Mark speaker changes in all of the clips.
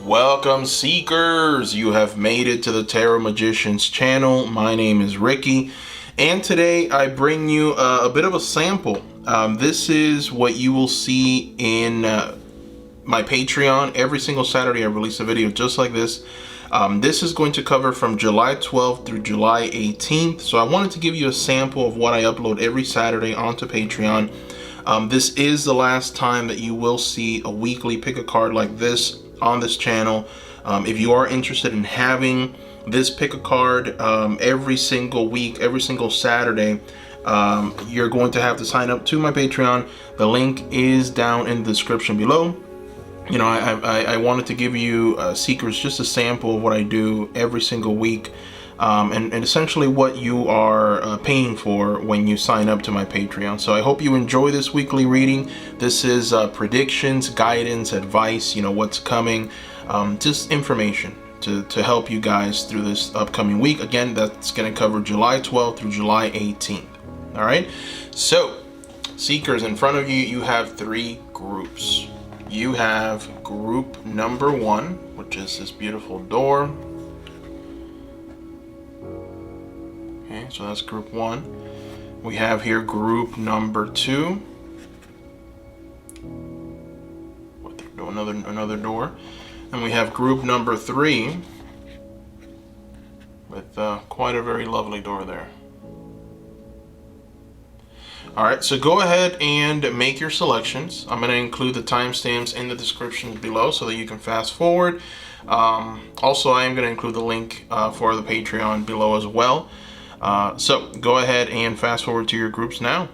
Speaker 1: Welcome, seekers! You have made it to the Tarot Magicians channel. My name is Ricky, and today I bring you a bit of a sample. This is what you will see in my Patreon. Every single Saturday I release a video just like this. This is going to cover from July 12th through July 18th. So I wanted to give you a sample of what I upload every Saturday onto Patreon. This is the last time that you will see a weekly pick a card like this on this channel. If you are interested in having this pick a card every single week, every single Saturday, you're going to have to sign up to my Patreon. The link is down in the description below. You know, I wanted to give you seekers just a sample of what I do every single week, and essentially what you are paying for when you sign up to my Patreon. So I hope you enjoy this weekly reading. This is predictions, guidance, advice, you know, what's coming, just information to help you guys through this upcoming week. Again, that's going to cover July 12th through July 18th. All right. So seekers, in front of you, you have three groups. You have group number one, which is this beautiful door. Okay, so that's group one. We have here group number two. Another door. And we have group number three with quite a very lovely door there. Alright, so go ahead and make your selections. I'm going to include the timestamps in the description below so that you can fast forward. Also, I am going to include the link for the Patreon below as well. So go ahead and fast forward to your groups now.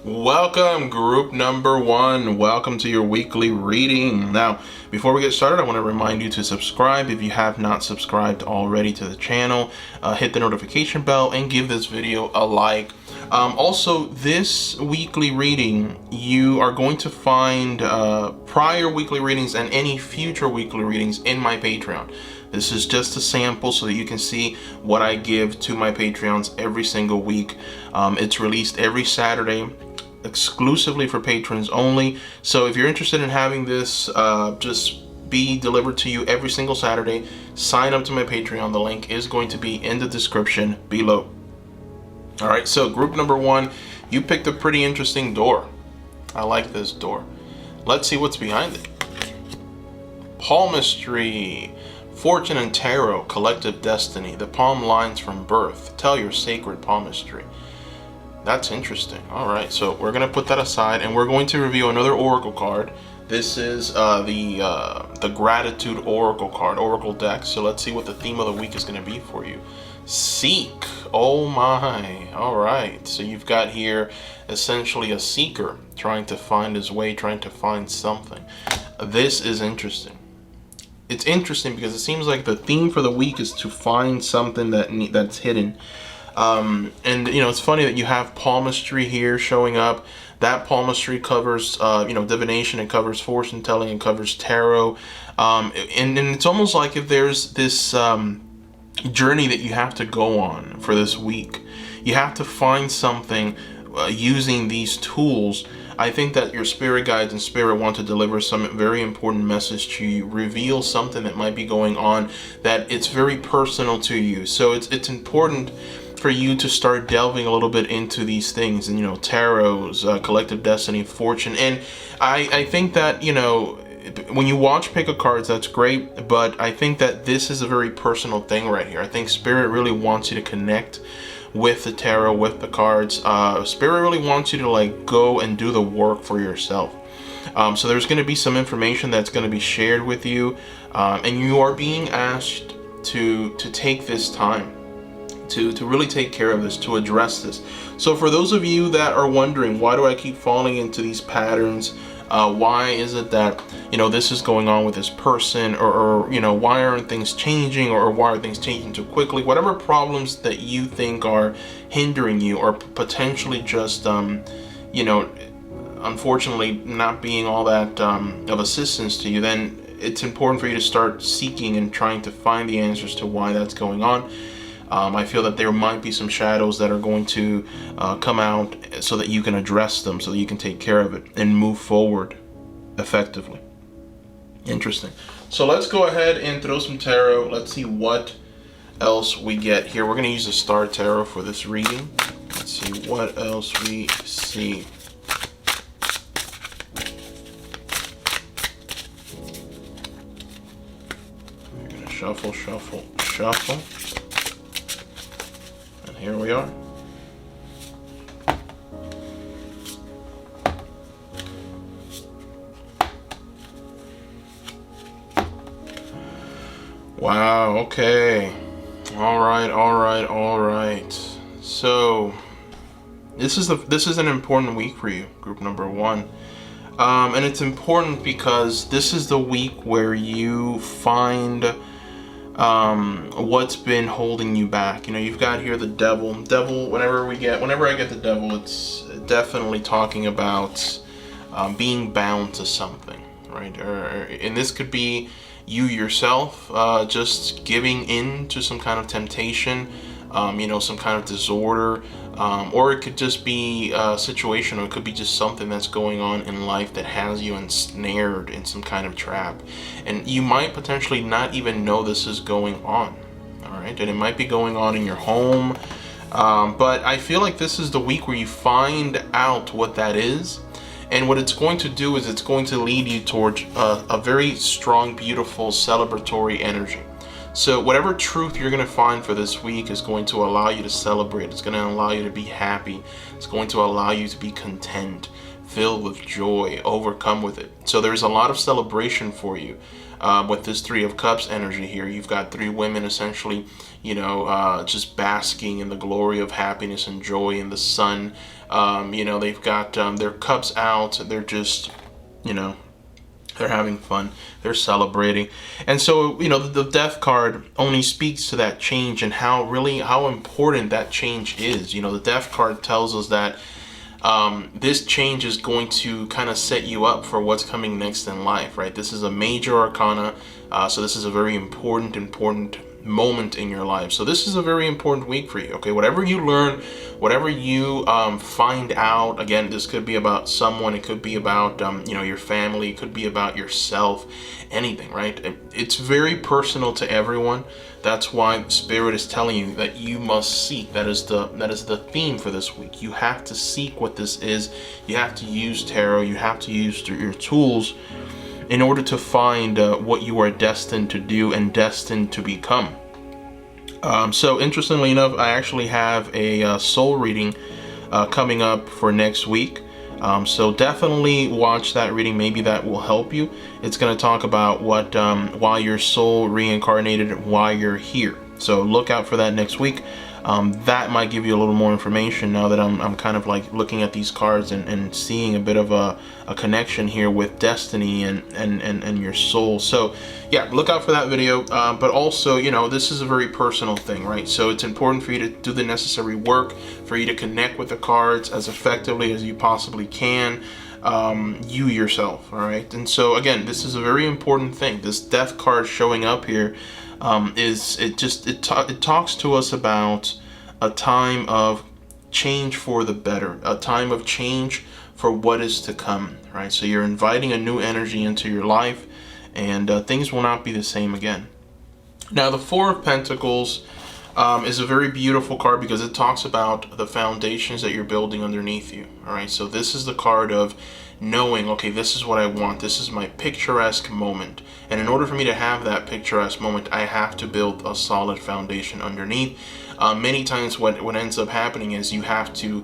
Speaker 1: Welcome, group number one. Welcome to your weekly reading. Now, before we get started, I want to remind you to subscribe if you have not subscribed already to the channel. Hit the notification bell and give this video a like. Also, this weekly reading, you are going to find prior weekly readings and any future weekly readings in my Patreon. This is just a sample so that you can see what I give to my Patreons every single week. It's released every Saturday, exclusively for patrons only. So if you're interested in having this just be delivered to you every single Saturday, sign up to my Patreon. The link is going to be in the description below. All right, so group number one, you picked a pretty interesting door. I like this door. Let's see what's behind it. Palmistry, fortune and tarot, collective destiny, the palm lines from birth, tell your sacred palmistry. That's interesting. All right, so we're gonna put that aside and we're going to review another oracle card. This is the gratitude oracle card, oracle deck. So let's see what the theme of the week is gonna be for you. Seek. Oh my. All right, so you've got here essentially a seeker trying to find his way, trying to find something. This is interesting. It's interesting because it seems like the theme for the week is to find something that's hidden. And you know, it's funny that you have palmistry here showing up. That palmistry covers you know, divination, it covers fortune telling, it covers tarot, and it's almost like if there's this journey that you have to go on for this week, you have to find something using these tools. I think that your spirit guides and spirit want to deliver some very important message to you, reveal something that might be going on that it's very personal to you. So it's important for you to start delving a little bit into these things, and you know, tarots, collective destiny, fortune. And I think that, you know, when you watch pick a cards, that's great, but I think that this is a very personal thing right here. I think spirit really wants you to connect with the tarot, with the cards. Spirit really wants you to like go and do the work for yourself. So there's going to be some information that's going to be shared with you, and you are being asked to take this time to really take care of this, to address this. So for those of you that are wondering, why do I keep falling into these patterns? Why is it that, you know, this is going on with this person, or you know, why aren't things changing, or why are things changing too quickly? Whatever problems that you think are hindering you, or potentially just you know, unfortunately not being all that of assistance to you, then it's important for you to start seeking and trying to find the answers to why that's going on. I feel that there might be some shadows that are going to come out so that you can address them, so that you can take care of it and move forward effectively. Interesting. So let's go ahead and throw some tarot. Let's see what else we get here. We're going to use the Star Tarot for this reading. Let's see what else we see. We're going to shuffle, shuffle, shuffle. And here we are. Wow, okay. All right. So this is an important week for you, group number 1. And it's important because this is the week where you find what's been holding you back. You know, you've got here the devil. Whenever I get the devil, it's definitely talking about being bound to something, right? And this could be you yourself just giving in to some kind of temptation, some kind of disorder, or it could just be a situation, or it could be just something that's going on in life that has you ensnared in some kind of trap, and you might potentially not even know this is going on. All right, and it might be going on in your home, but I feel like this is the week where you find out what that is. And what it's going to do is it's going to lead you towards a very strong, beautiful, celebratory energy. So whatever truth you're going to find for this week is going to allow you to celebrate. It's going to allow you to be happy. It's going to allow you to be content, filled with joy, overcome with it. So there's a lot of celebration for you with this 3 of Cups energy here. You've got 3 women essentially, just basking in the glory of happiness and joy in the sun. They've got their cups out. They're just, they're having fun. They're celebrating. And so, the Death card only speaks to that change and how important that change is. The Death card tells us that this change is going to kind of set you up for what's coming next in life, right? This is a major arcana. So this is a very important moment in your life. So this is a very important week for you. Okay, whatever you learn, whatever you find out, again, this could be about someone, it could be about your family, it could be about yourself, anything, right? It's very personal to everyone. That's why Spirit is telling you that you must seek. That is the theme for this week. You have to seek what this is. You have to use tarot. You have to use your tools in order to find what you are destined to do and destined to become. So interestingly enough, I actually have a soul reading coming up for next week. So definitely watch that reading. Maybe that will help you. It's going to talk about what why your soul reincarnated, why you're here. So look out for that next week. That might give you a little more information now that I'm kind of like looking at these cards and seeing a bit of a connection here with destiny and your soul. So yeah, look out for that video. But also, this is a very personal thing, right? So it's important for you to do the necessary work, for you to connect with the cards as effectively as you possibly can. You yourself, all right? And so again, this is a very important thing. This Death card showing up here it talks to us about a time of change for the better, a time of change for what is to come, right? So you're inviting a new energy into your life, and things will not be the same again. Now, the 4 of Pentacles is a very beautiful card because it talks about the foundations that you're building underneath you, all right? So this is the card of knowing, okay, this is what I want. This is my picturesque moment. And in order for me to have that picturesque moment, I have to build a solid foundation underneath. Many times what ends up happening is you have to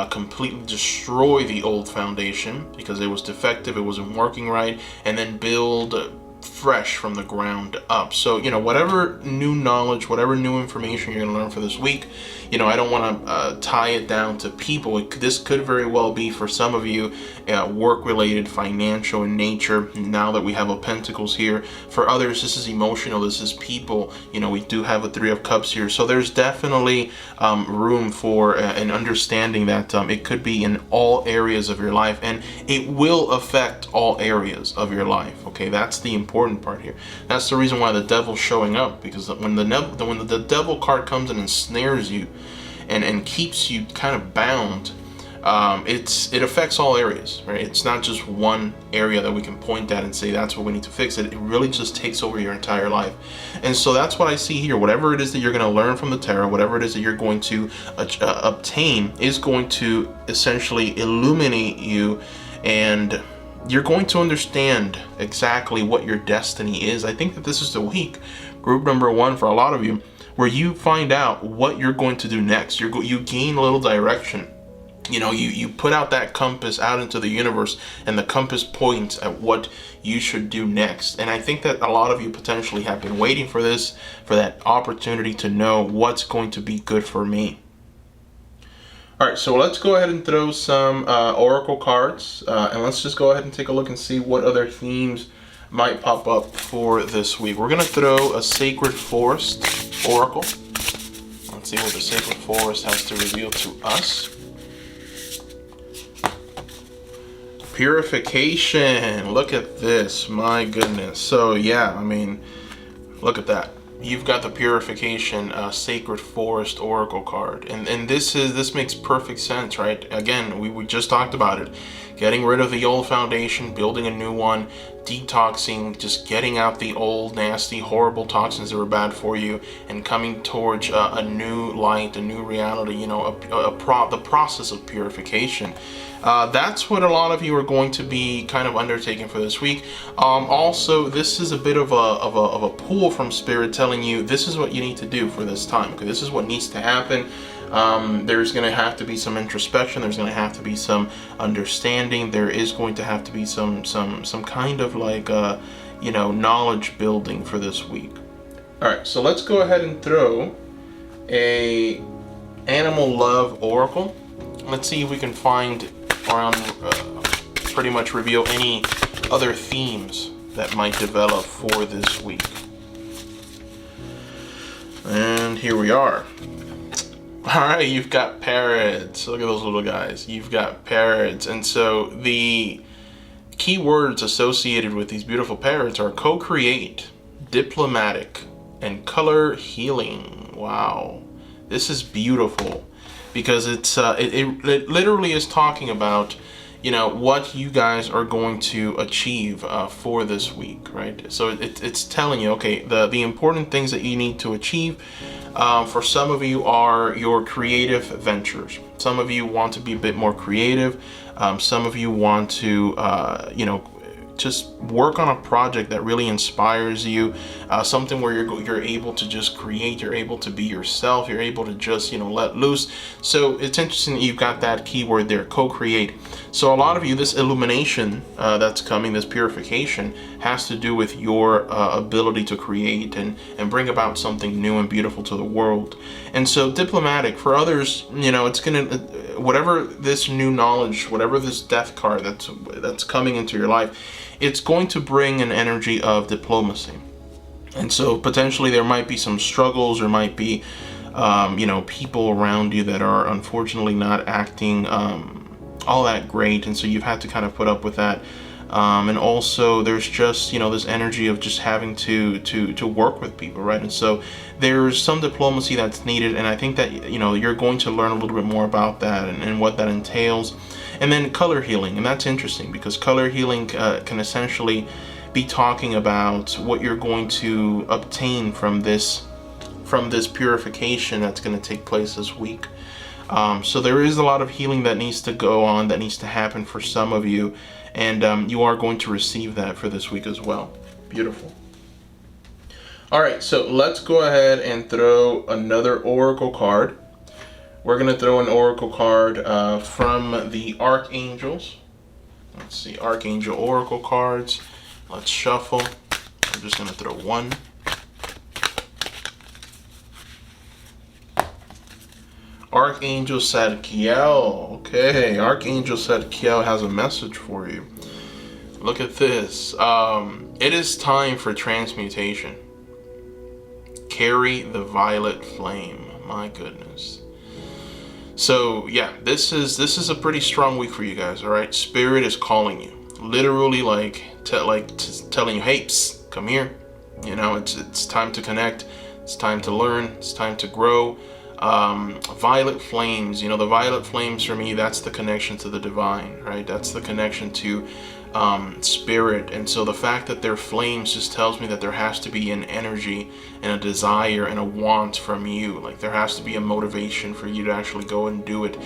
Speaker 1: completely destroy the old foundation because it was defective, it wasn't working right, and then build fresh from the ground up. So, whatever new knowledge, whatever new information you're going to learn for this week, I don't want to tie it down to people. This could very well be for some of you work-related, financial in nature, now that we have a Pentacles here. For others, this is emotional, this is people. We do have a 3 of Cups here. So there's definitely room for an understanding that it could be in all areas of your life, and it will affect all areas of your life. Okay, that's the important important part here. That's the reason why the devil's showing up, because when the devil card comes in and snares you and keeps you kind of bound, it affects all areas, right? It's not just one area that we can point at and say that's what we need to fix. It really just takes over your entire life. And so that's what I see here. Whatever it is that you're going to learn from the tarot, whatever it is that you're going to obtain, is going to essentially illuminate you, and you're going to understand exactly what your destiny is. I think that this is the week, group number 1 for a lot of you, where you find out what you're going to do next. You gain a little direction. You know, you put out that compass out into the universe, and the compass points at what you should do next. And I think that a lot of you potentially have been waiting for this, for that opportunity to know what's going to be good for me. All right, so let's go ahead and throw some oracle cards, and let's just go ahead and take a look and see what other themes might pop up for this week. We're gonna throw a Sacred Forest oracle. Let's see what the Sacred Forest has to reveal to us. Purification. Look at this, my goodness. So yeah, I mean, look at that. You've got the Purification Sacred Forest Oracle card, and this makes perfect sense, right? Again, we just talked about it. Getting rid of the old foundation, building a new one, detoxing, just getting out the old, nasty, horrible toxins that were bad for you, and coming towards a new light, a new reality, you know, the process of purification. That's what a lot of you are going to be kind of undertaking for this week. Also, this is a bit of a pull from Spirit telling you this is what you need to do for this time. Okay, this is what needs to happen. There's going to have to be some introspection. There's going to have to be some understanding. There is going to have to be some kind of like you know, knowledge building for this week. All right, so let's go ahead and throw a Animal Love Oracle. Let's see if we can find around pretty much reveal any other themes that might develop for this week. And here we are. All right, you've got parrots. Look at those little guys. You've got parrots. And so the key words associated with these beautiful parrots are co-create, diplomatic, and color healing. Wow, this is beautiful, because it literally is talking about, you know, what you guys are going to achieve for this week, right? So it's telling you, okay, the important things that you need to achieve for some of you are your creative ventures. Some of you want to be a bit more creative. Some of you want to, you know, just work on a project that really inspires you, something where you're able to just create, you're able to be yourself, you're able to just, you know, let loose. So it's interesting that you've got that keyword there, co-create. So a lot of you, this illumination that's coming, this purification, has to do with your ability to create and bring about something new and beautiful to the world. And so diplomatic, for others, you know, it's gonna, whatever this new knowledge, whatever this death card that's coming into your life, it's going to bring an energy of diplomacy. And so potentially there might be some struggles, there might be you know, people around you that are unfortunately not acting all that great, and so you've had to kind of put up with that. And also there's just, you know, this energy of just having to work with people, right? And so there's some diplomacy that's needed, and I think that, you know, you're going to learn a little bit more about that and what that entails. And then color healing, and that's interesting because color healing can essentially be talking about what you're going to obtain from this purification that's going to take place this week. So there is a lot of healing that needs to go on, that needs to happen for some of you, and you are going to receive that for this week as well. Beautiful. All right, so let's go ahead and throw another oracle card. We're going to throw an oracle card from the Archangels. Let's see, Archangel oracle cards. Let's shuffle. I'm just going to throw one. Archangel Zadkiel. Okay, Archangel Zadkiel has a message for you. Look at this. It is time for transmutation. Carry the violet flame. My goodness. So yeah, this is a pretty strong week for you guys. All right, Spirit is calling you, literally, telling you, hey, psst, come here. You know, it's time to connect. It's time to learn. It's time to grow. Violet flames, you know, the violet flames for me, that's the connection to the divine, right? That's the connection to spirit. And so the fact that they're flames just tells me that there has to be an energy and a desire and a want from you. Like there has to be a motivation for you to actually go and do it.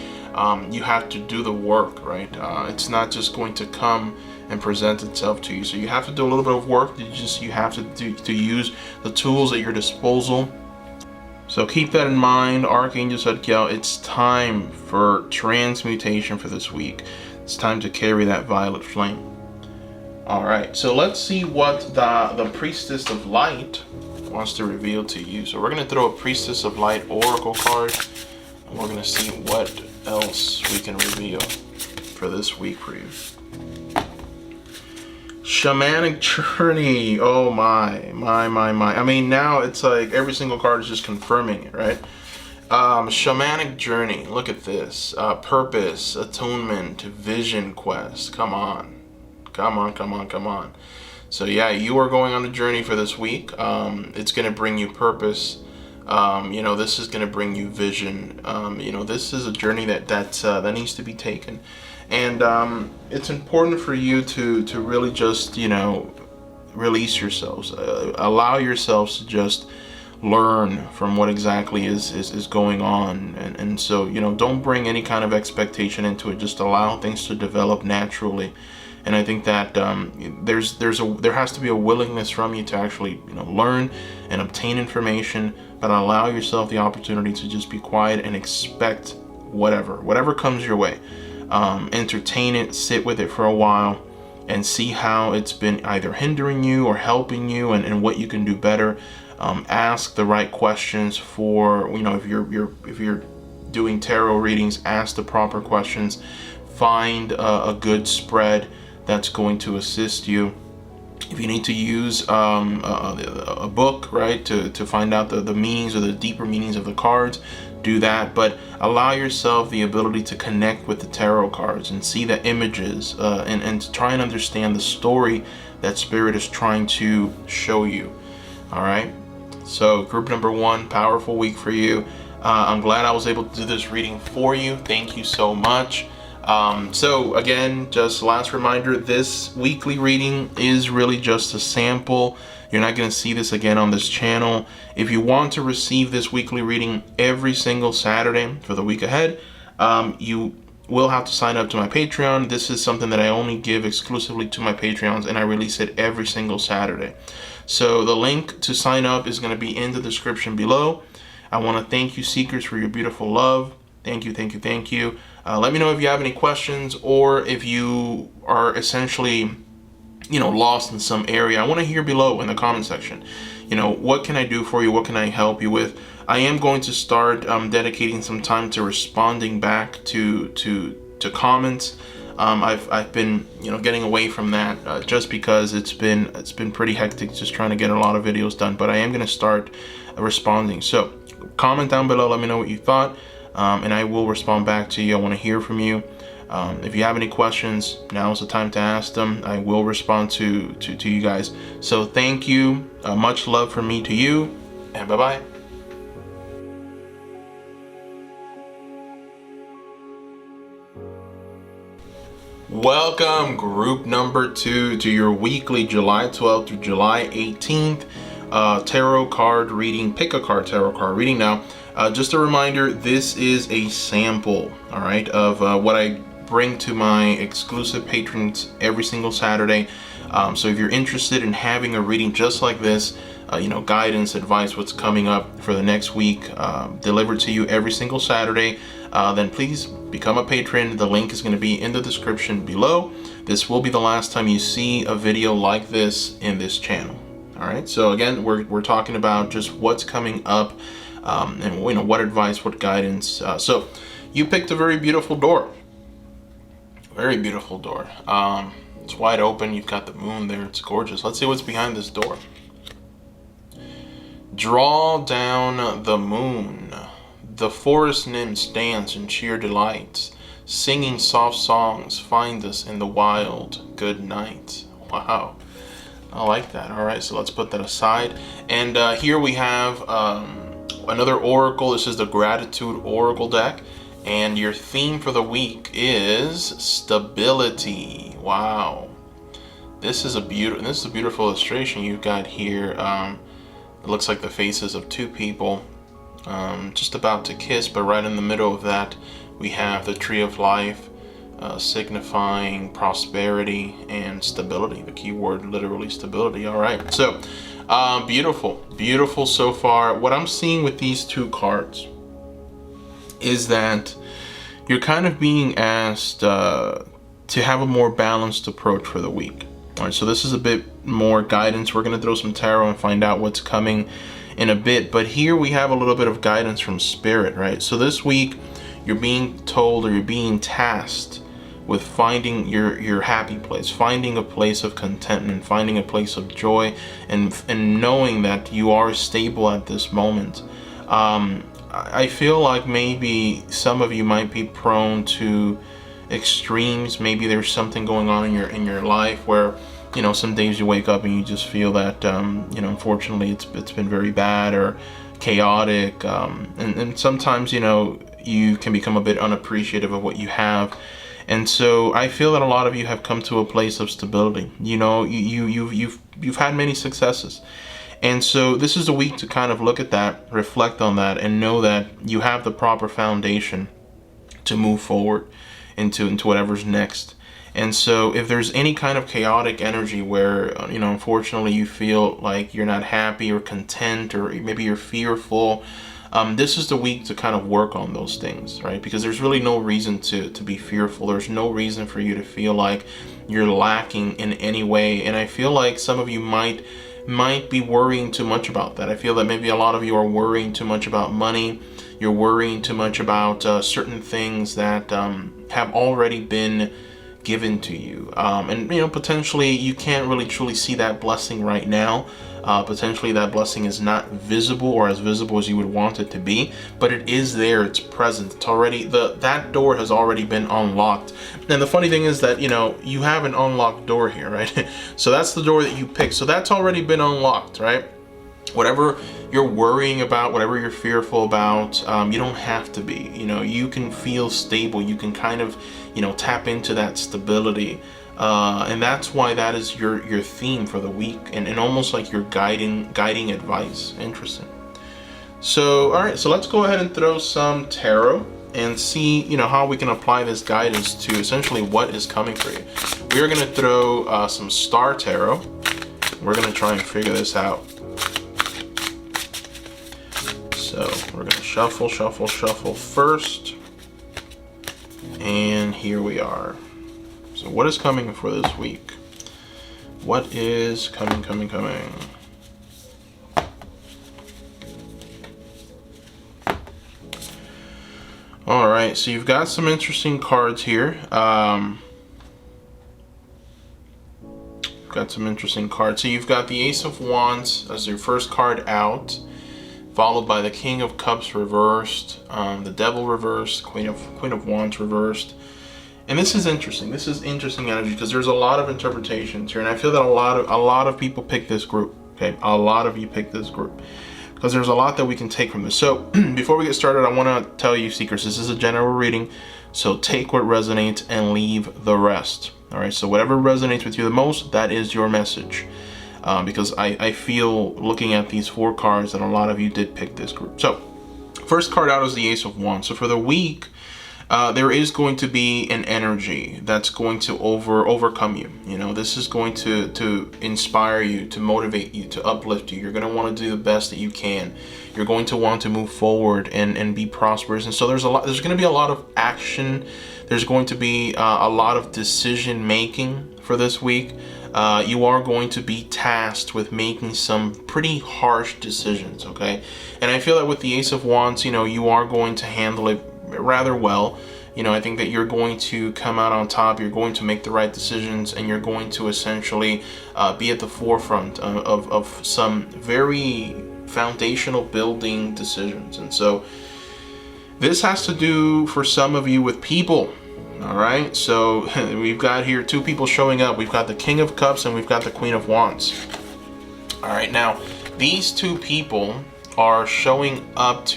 Speaker 1: You have to do the work, right? It's not just going to come and present itself to you. So you have to do a little bit of work. You have to use the tools at your disposal. So keep that in mind, Archangel Zadkiel. It's time for transmutation for this week. It's time to carry that violet flame. All right, so let's see what the Priestess of Light wants to reveal to you. So we're going to throw a Priestess of Light Oracle card, and we're going to see what else we can reveal for this week for you. Shamanic Journey. Oh my. I mean, now it's like every single card is just confirming it, right? Shamanic Journey. Look at this. Purpose, attunement, vision quest. Come on. So yeah, you are going on a journey for this week. It's going to bring you purpose. You know, this is going to bring you vision. You know, this is a journey that needs to be taken. And it's important for you to really just, you know, release yourselves. Allow yourselves to just learn from what exactly is going on. And so, you know, don't bring any kind of expectation into it. Just allow things to develop naturally. And I think that there has to be a willingness from you to actually, you know, learn and obtain information, but allow yourself the opportunity to just be quiet and expect whatever comes your way. Entertain it, sit with it for a while, and see how it's been either hindering you or helping you, and what you can do better. Ask the right questions for, you know, if you're doing tarot readings, ask the proper questions. Find a good spread that's going to assist you. If you need to use a book, right, to find out the meanings or the deeper meanings of the cards, do that. But allow yourself the ability to connect with the tarot cards and see the images, and to try and understand the story that Spirit is trying to show you. All right. So group number 1, powerful week for you. I'm glad I was able to do this reading for you. Thank you so much. So again, just last reminder, this weekly reading is really just a sample. You're not going to see this again on this channel. If you want to receive this weekly reading every single Saturday for the week ahead, you will have to sign up to my Patreon. This is something that I only give exclusively to my Patreons, and I release it every single Saturday. So the link to sign up is going to be in the description below. I want to thank you, Seekers, for your beautiful love. Thank you. Let me know if you have any questions, or if you are essentially, you know, lost in some area. I want to hear below in the comment section. You know, what can I do for you? What can I help you with? I am going to start dedicating some time to responding back to comments. I've been, you know, getting away from that just because it's been pretty hectic just trying to get a lot of videos done. But I am going to start responding. So comment down below. Let me know what you thought. And I will respond back to you. I want to hear from you. If you have any questions, now is the time to ask them. I will respond to you guys. So thank you. Much love from me to you, and bye-bye. Welcome, group number 2, to your weekly July 12th through July 18th tarot card reading, pick a card tarot card reading. Now, just a reminder, this is a sample, all right, of what I bring to my exclusive patrons every single Saturday. So if you're interested in having a reading just like this, you know, guidance, advice, what's coming up for the next week, delivered to you every single Saturday, then please become a patron. The link is going to be in the description below. This will be the last time you see a video like this in this channel. All right. So again, we're talking about just what's coming up, and you know, what advice, what guidance. So you picked a very beautiful door. Very beautiful door. It's wide open. You've got the moon there. It's gorgeous. Let's see what's behind this door. Draw down the moon. The forest nymphs dance in sheer delight, singing soft songs. Find us in the wild. Good night. Wow. I like that. All right, so let's put that aside. And here we have another oracle. This is the Gratitude Oracle deck. And your theme for the week is stability. Wow. This is a beautiful illustration you've got here. It looks like the faces of two people just about to kiss, but right in the middle of that we have the Tree of Life, signifying prosperity and stability. The key word literally stability. All right, so beautiful so far. What I'm seeing with these two cards is that you're kind of being asked to have a more balanced approach for the week. All right, so this is a bit more guidance. We're going to throw some tarot and find out what's coming in a bit, but here we have a little bit of guidance from Spirit, right? So this week you're being told, or you're being tasked with finding your happy place, finding a place of contentment, finding a place of joy, and knowing that you are stable at this moment. I feel like maybe some of you might be prone to extremes. Maybe there's something going on in your life where, you know, some days you wake up and you just feel that you know, unfortunately it's been very bad or chaotic, and sometimes, you know, you can become a bit unappreciative of what you have. And so I feel that a lot of you have come to a place of stability. You know, you've had many successes. And so this is a week to kind of look at that, reflect on that, and know that you have the proper foundation to move forward into whatever's next. And so if there's any kind of chaotic energy where, you know, unfortunately you feel like you're not happy or content, or maybe you're fearful, this is the week to kind of work on those things, right? Because there's really no reason to be fearful. There's no reason for you to feel like you're lacking in any way. And I feel like some of you might be worrying too much about that. I feel that maybe a lot of you are worrying too much about money. You're worrying too much about certain things that have already been given to you, and you know, potentially you can't really truly see that blessing right now. Potentially that blessing is not visible, or as visible as you would want it to be, but it is there. It's present. It's already, that door has already been unlocked. And the funny thing is that, you know, you have an unlocked door here, right? So that's the door that you picked. So that's already been unlocked, right? Whatever you're worrying about, whatever you're fearful about, you don't have to be. You know, you can feel stable. You can kind of, you know, tap into that stability. And that's why that is your theme for the week, and almost like your guiding advice. Interesting. So, all right, so let's go ahead and throw some tarot and see, you know, how we can apply this guidance to essentially what is coming for you. We're going to throw some star tarot. We're going to try and figure this out. So we're going to shuffle first. And here we are. So what is coming for this week? What is coming? All right, so you've got some interesting cards here. Got some interesting cards. So you've got the Ace of Wands as your first card out, followed by the King of Cups reversed, the Devil reversed, Queen of Wands reversed. And this is interesting. This is interesting energy because there's a lot of interpretations here, and I feel that a lot of people pick this group. Okay, a lot of you pick this group because there's a lot that we can take from this. So before we get started, I want to tell you, seekers, this is a general reading, so take what resonates and leave the rest. All right, so whatever resonates with you the most, that is your message. Because I feel, looking at these four cards, that a lot of you did pick this group. So first card out is the Ace of Wands. So for the week, there is going to be an energy that's going to overcome you. You know, this is going to inspire you, to motivate you, to uplift you. You're going to want to do the best that you can. You're going to want to move forward and be prosperous. And so there's going to be a lot of action. There's going to be a lot of decision making for this week. You are going to be tasked with making some pretty harsh decisions, okay? And I feel that with the Ace of Wands, you know, you are going to handle it rather well. You know, I think that you're going to come out on top. You're going to make the right decisions, and you're going to essentially be at the forefront of some very foundational building decisions. And so this has to do, for some of you, with people. All right, so we've got here two people showing up. We've got the King of Cups and we've got the Queen of Wands. All right, now these two people are showing up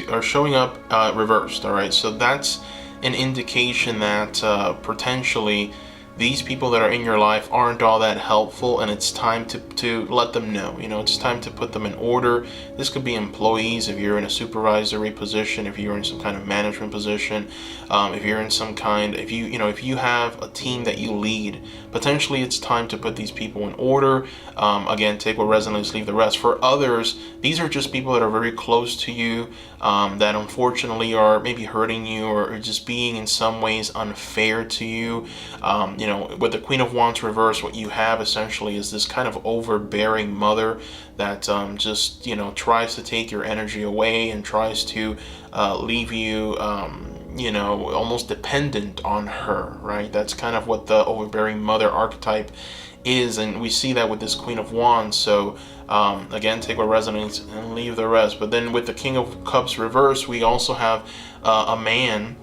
Speaker 1: reversed. All right, so that's an indication that potentially these people that are in your life aren't all that helpful, and it's time to let them know. You know, it's time to put them in order. This could be employees if you're in a supervisory position, if you're in some kind of management position, if you're in some kind, if you have a team that you lead, potentially it's time to put these people in order. Again, take what resonates, leave the rest. For others, these are just people that are very close to you, that unfortunately are maybe hurting you or just being in some ways unfair to you. With the Queen of Wands reverse, what you have essentially is this kind of overbearing mother that just tries to take your energy away and tries to leave you almost dependent on her, right? That's kind of what the overbearing mother archetype is, and we see that with this Queen of Wands. So again, take what resonates and leave the rest. But then with the King of Cups reverse, we also have a man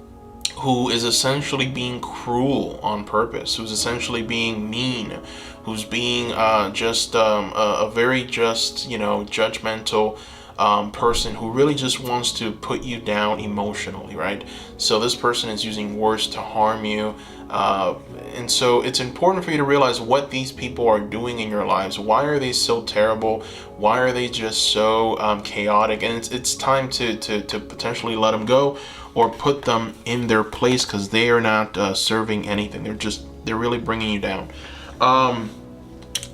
Speaker 1: who is essentially being cruel on purpose, who's essentially being mean, who's being a very judgmental person who really just wants to put you down emotionally, right? So this person is using words to harm you. And so it's important for you to realize what these people are doing in your lives. Why are they so terrible? Why are they just so chaotic? And it's time to potentially let them go or put them in their place, because they are not serving anything. They're really bringing you down.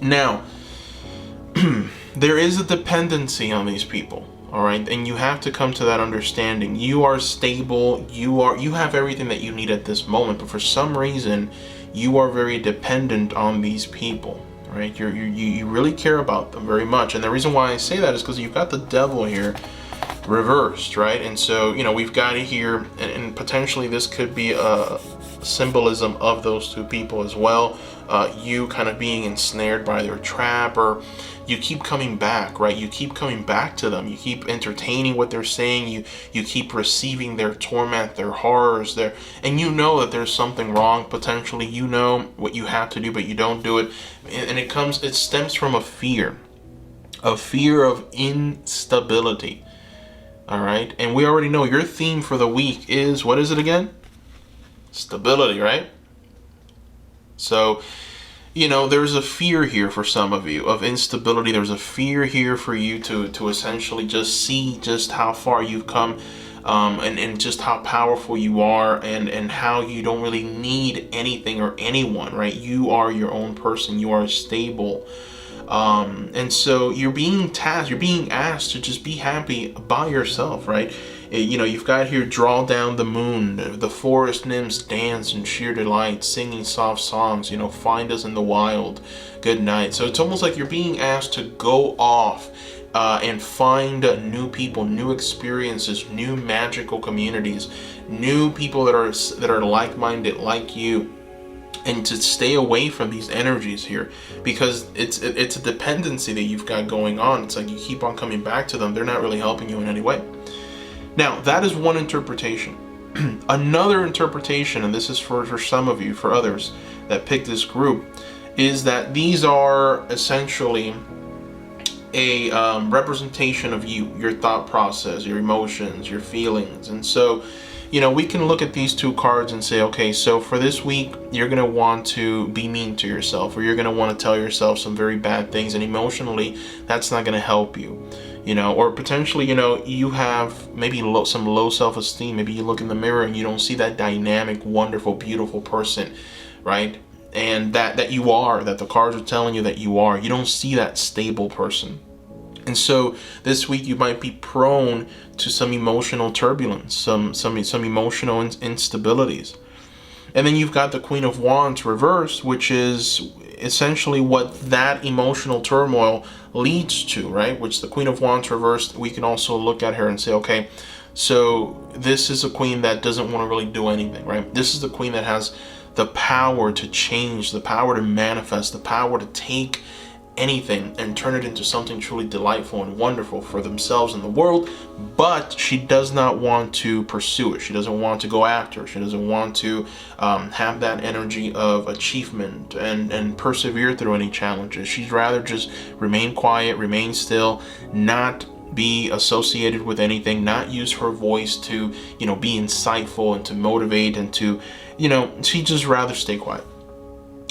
Speaker 1: Now, there is a dependency on these people. All right, and you have to come to that understanding. You are stable. You have everything that you need at this moment, but for some reason, you are very dependent on these people. Right? You really care about them very much, and the reason why I say that is because you've got the Devil here reversed, right? And so we've got it here, and potentially this could be a symbolism of those two people as well. You kind of being ensnared by their trap, or you keep coming back, right? You keep coming back to them. You keep entertaining what they're saying. You keep receiving their torment, their horrors, and you know that there's something wrong. Potentially, you know what you have to do, but you don't do it. And it stems from a fear of instability. All right. And we already know your theme for the week is, what is it again? Stability, right? So, there's a fear here for some of you of instability. There's a fear here for you to essentially just see just how far you've come, and just how powerful you are, and how you don't really need anything or anyone, right? You are your own person. You are stable. And so you're being asked to just be happy by yourself, right? You've got here, draw down the moon, the forest nymphs dance in sheer delight, singing soft songs, find us in the wild, good night. So it's almost like you're being asked to go off and find new people, new experiences, new magical communities, new people that are like-minded like you. And to stay away from these energies here, because it's a dependency that you've got going on. It's like you keep on coming back to them. They're not really helping you in any way. Now, that is one interpretation. Another interpretation, and this is for some of you, for others that pick this group, is that these are essentially a representation of you, your thought process, your emotions, your feelings. And so we can look at these two cards and say, okay, so for this week, you're going to want to be mean to yourself, or you're going to want to tell yourself some very bad things, and emotionally, that's not going to help you. Or potentially, you have maybe some low self-esteem. Maybe you look in the mirror and you don't see that dynamic, wonderful, beautiful person, right? And that the cards are telling you that you are. You don't see that stable person. And so this week you might be prone to some emotional turbulence, some emotional instabilities. And then you've got the Queen of Wands reversed, which is essentially what that emotional turmoil leads to, right? Which the Queen of Wands reversed, we can also look at her and say, okay, so this is a queen that doesn't want to really do anything, right? This is the queen that has the power to change, the power to manifest, the power to take anything and turn it into something truly delightful and wonderful for themselves and the world, but she does not want to pursue it. She doesn't want to go after it. She doesn't want to have that energy of achievement and persevere through any challenges. She'd rather just remain quiet, remain still, not be associated with anything, not use her voice to, you know, be insightful and to motivate and to, you know, she'd just rather stay quiet.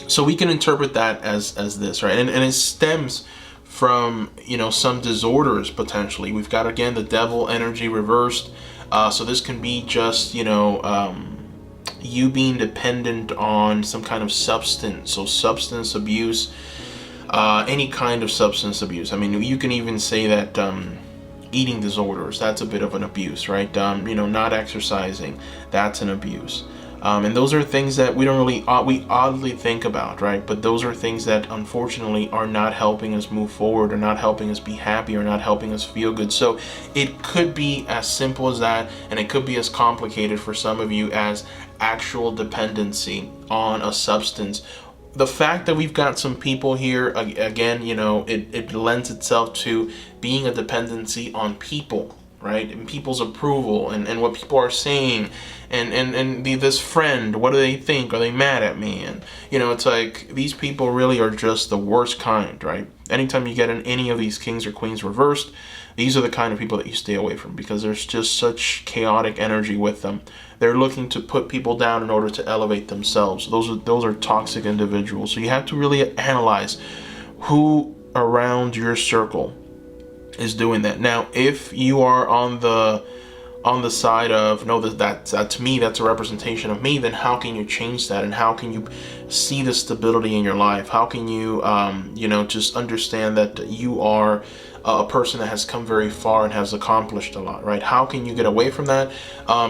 Speaker 1: So we can interpret that as this, right? And it stems from, you know, some disorders potentially. We've got, again, the devil energy reversed. So this can be just, you know, you being dependent on some kind of substance. So substance abuse, any kind of substance abuse. I mean, you can even say that eating disorders, that's a bit of an abuse, right? You know, not exercising, that's an abuse. And those are things that we don't really, we oddly think about, right? But those are things that unfortunately are not helping us move forward, or not helping us be happy, or not helping us feel good. So it could be as simple as that, and it could be as complicated for some of you as actual dependency on a substance. The fact that we've got some people here, again, you know, it lends itself to being a dependency on people, right? And people's approval and what people are saying, and this friend, what do they think? Are they mad at me? And, you know, it's like these people really are just the worst kind, right? Anytime you get in any of these kings or queens reversed, these are the kind of people that you stay away from, because there's just such chaotic energy with them. They're looking to put people down in order to elevate themselves. Those are toxic individuals. So you have to really analyze who around your circle is doing that. Now, if you are on the side of, no, that to me, that's a representation of me, then how can you change that? And how can you see the stability in your life? How can you, you know, just understand that you are a person that has come very far and has accomplished a lot, right? How can you get away from that?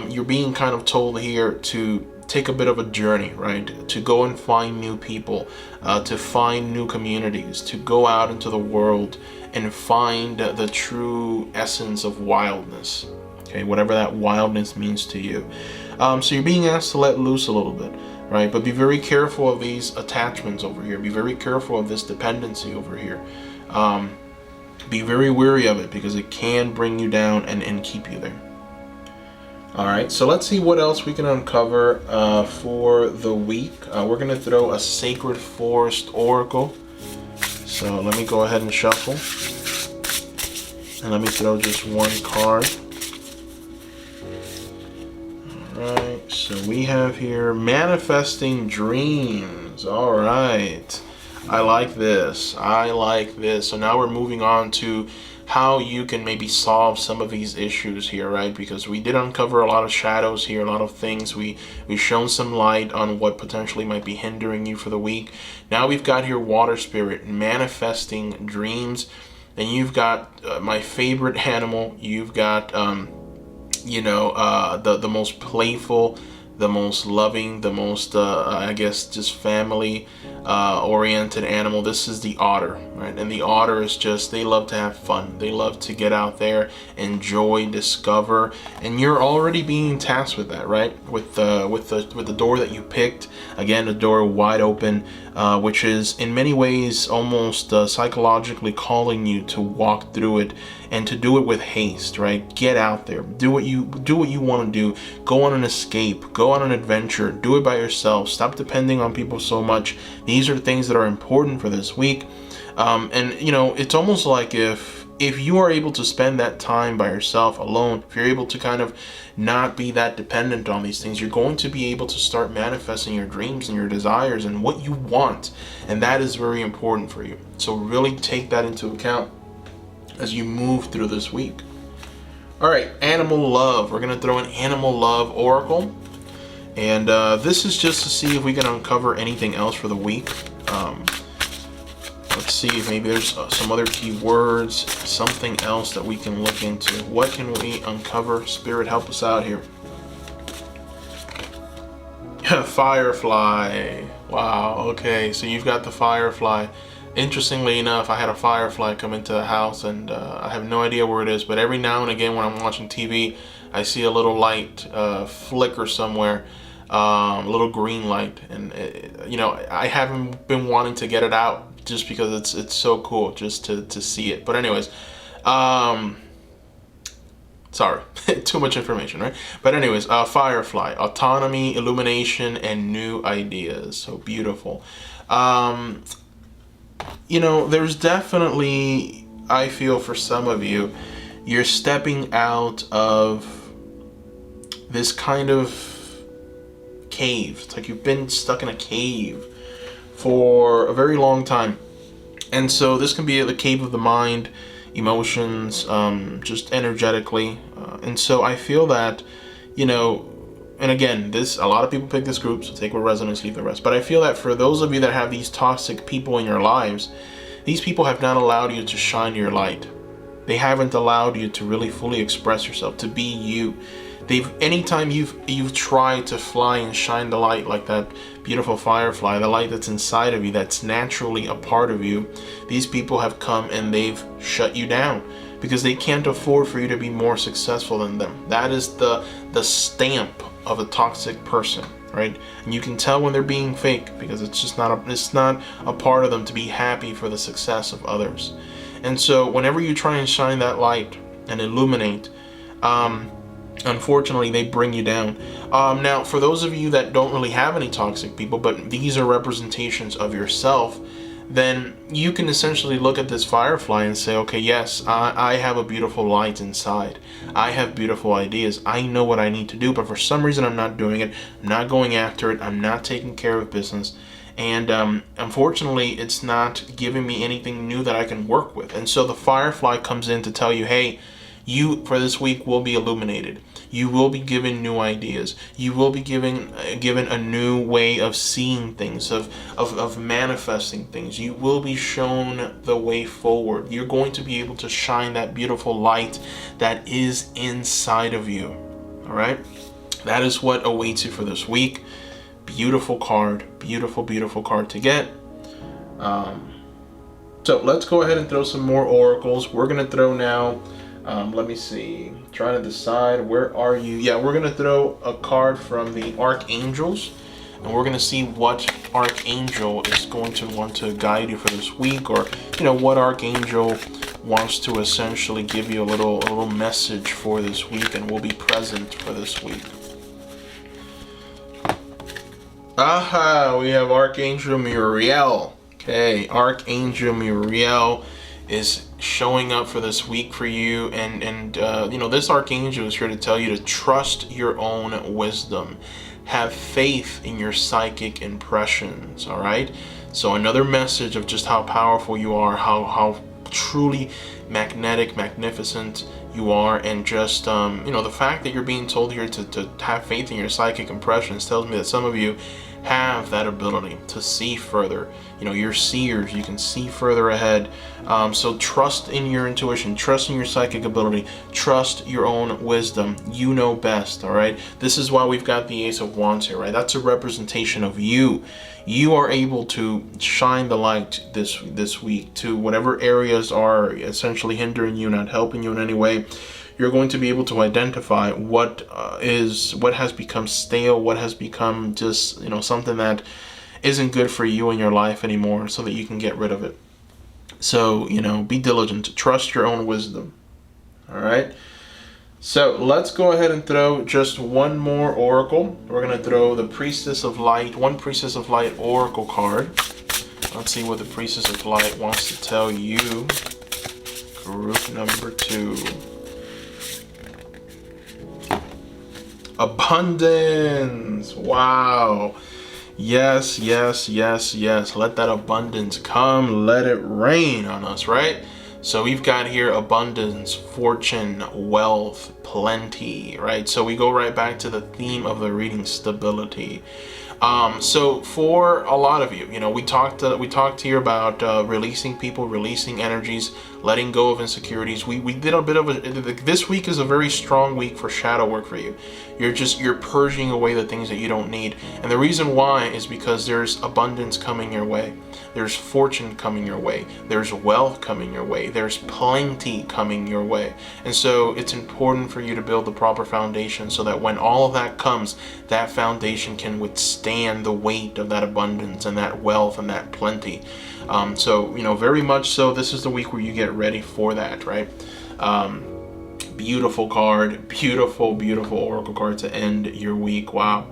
Speaker 1: You're being kind of told here to take a bit of a journey, right? To go and find new people, to find new communities, to go out into the world and find the true essence of wildness. Okay, whatever that wildness means to you. So you're being asked to let loose a little bit, right? But be very careful of these attachments over here. Be very careful of this dependency over here. Be very wary of it, because it can bring you down and keep you there. All right, so let's see what else we can uncover for the week. We're going to throw a Sacred Forest Oracle. So let me go ahead and shuffle. And let me throw just one card. Alright, so we have here Manifesting Dreams. Alright, I like this. I like this. So now we're moving on to how you can maybe solve some of these issues here, right? Because we did uncover a lot of shadows here, a lot of things. We've shown some light on what potentially might be hindering you for the week. Now we've got here Water Spirit, Manifesting Dreams. And you've got my favorite animal. You've got you know, the most playful, the most loving, the most I guess just family oriented animal. This is the otter, right? And the otter is just, they love to have fun. They love to get out there, enjoy, discover, and you're already being tasked with that, right? With the door that you picked. Again, the door wide open, which is in many ways almost psychologically calling you to walk through it, and to do it with haste, right? Get out there, do what you want to do. Go on an escape, go on an adventure, do it by yourself. Stop depending on people so much. These are things that are important for this week. And you know, it's almost like if you are able to spend that time by yourself alone, if you're able to kind of not be that dependent on these things, you're going to be able to start manifesting your dreams and your desires and what you want. And that is very important for you. So really take that into account as you move through this week. All right, Animal Love. We're going to throw an Animal Love Oracle. And this is just to see if we can uncover anything else for the week. Let's see if maybe there's some other keywords, something else that we can look into. What can we uncover? Spirit, help us out here. Firefly. Wow, okay, so you've got the Firefly. Interestingly enough, I had a firefly come into the house, and I have no idea where it is, but every now and again when I'm watching TV, I see a little light flicker somewhere, a little green light, and you know, I haven't been wanting to get it out just because it's so cool just to see it. But anyways, um, sorry, too much information, right? But anyways, Firefly, autonomy, illumination, and new ideas. So beautiful. You know, there's definitely, I feel for some of you, you're stepping out of this kind of cave. It's like you've been stuck in a cave for a very long time. And so this can be the cave of the mind, emotions, just energetically. And so I feel that, you know, and again, a lot of people pick this group, so take what resonates, leave the rest. But I feel that for those of you that have these toxic people in your lives, these people have not allowed you to shine your light. They haven't allowed you to really fully express yourself, to be you. Anytime you've tried to fly and shine the light like that beautiful firefly, the light that's inside of you, that's naturally a part of you, these people have come and they've shut you down because they can't afford for you to be more successful than them. That is the stamp of a toxic person, right? And you can tell when they're being fake because it's not a part of them to be happy for the success of others. And so whenever you try and shine that light and illuminate, unfortunately, they bring you down. Now, for those of you that don't really have any toxic people, but these are representations of yourself, then you can essentially look at this firefly and say, okay, yes, I have a beautiful light inside. I have beautiful ideas. I know what I need to do, but for some reason I'm not doing it. I'm not going after it. I'm not taking care of business. And unfortunately, it's not giving me anything new that I can work with. And so the firefly comes in to tell you, hey, you for this week will be illuminated. You will be given new ideas. You will be given a new way of seeing things, of manifesting things. You will be shown the way forward. You're going to be able to shine that beautiful light that is inside of you. All right? That is what awaits you for this week. Beautiful card. Beautiful, beautiful card to get. So let's go ahead and throw some more oracles. We're going to throw now... let me see. Trying to decide, where are you? Yeah, we're going to throw a card from the Archangels, and we're going to see what Archangel is going to want to guide you for this week, or, you know, what Archangel wants to essentially give you a little message for this week and will be present for this week. Aha, we have Archangel Muriel. Okay, Archangel Muriel is showing up for this week for you, and you know, this archangel is here to tell you to trust your own wisdom, have faith in your psychic impressions. All right, so another message of just how powerful you are, how truly magnetic, magnificent you are, and just you know, the fact that you're being told here to have faith in your psychic impressions tells me that some of you have that ability to see further. You know, you're seers, you can see further ahead. So trust in your intuition, trust in your psychic ability, trust your own wisdom. You know best, all right? This is why we've got the Ace of Wands here, right? That's a representation of you. You are able to shine the light this week to whatever areas are essentially hindering you, not helping you in any way. You're going to be able to identify what has become stale, what has become just, you know, something that isn't good for you in your life anymore, so that you can get rid of it. So, you know, be diligent, trust your own wisdom. All right. So let's go ahead and throw just one more oracle. We're going to throw the Priestess of Light, one Priestess of Light oracle card. Let's see what the Priestess of Light wants to tell you. Group number 2. Abundance. Wow. Yes, yes, yes, yes. Let that abundance come. Let it rain on us, right? So we've got here abundance, fortune, wealth, plenty, right? So we go right back to the theme of the reading, stability. So for a lot of you, you know, we talked here about releasing people, releasing energies, letting go of insecurities. We did a bit of this week is a very strong week for shadow work for you. You're purging away the things that you don't need. And the reason why is because there's abundance coming your way. There's fortune coming your way. There's wealth coming your way. There's plenty coming your way. And so it's important for you to build the proper foundation so that when all of that comes, that foundation can withstand understand the weight of that abundance and that wealth and that plenty. So, you know, very much so, this is the week where you get ready for that, right? Beautiful card, beautiful, beautiful oracle card to end your week. Wow.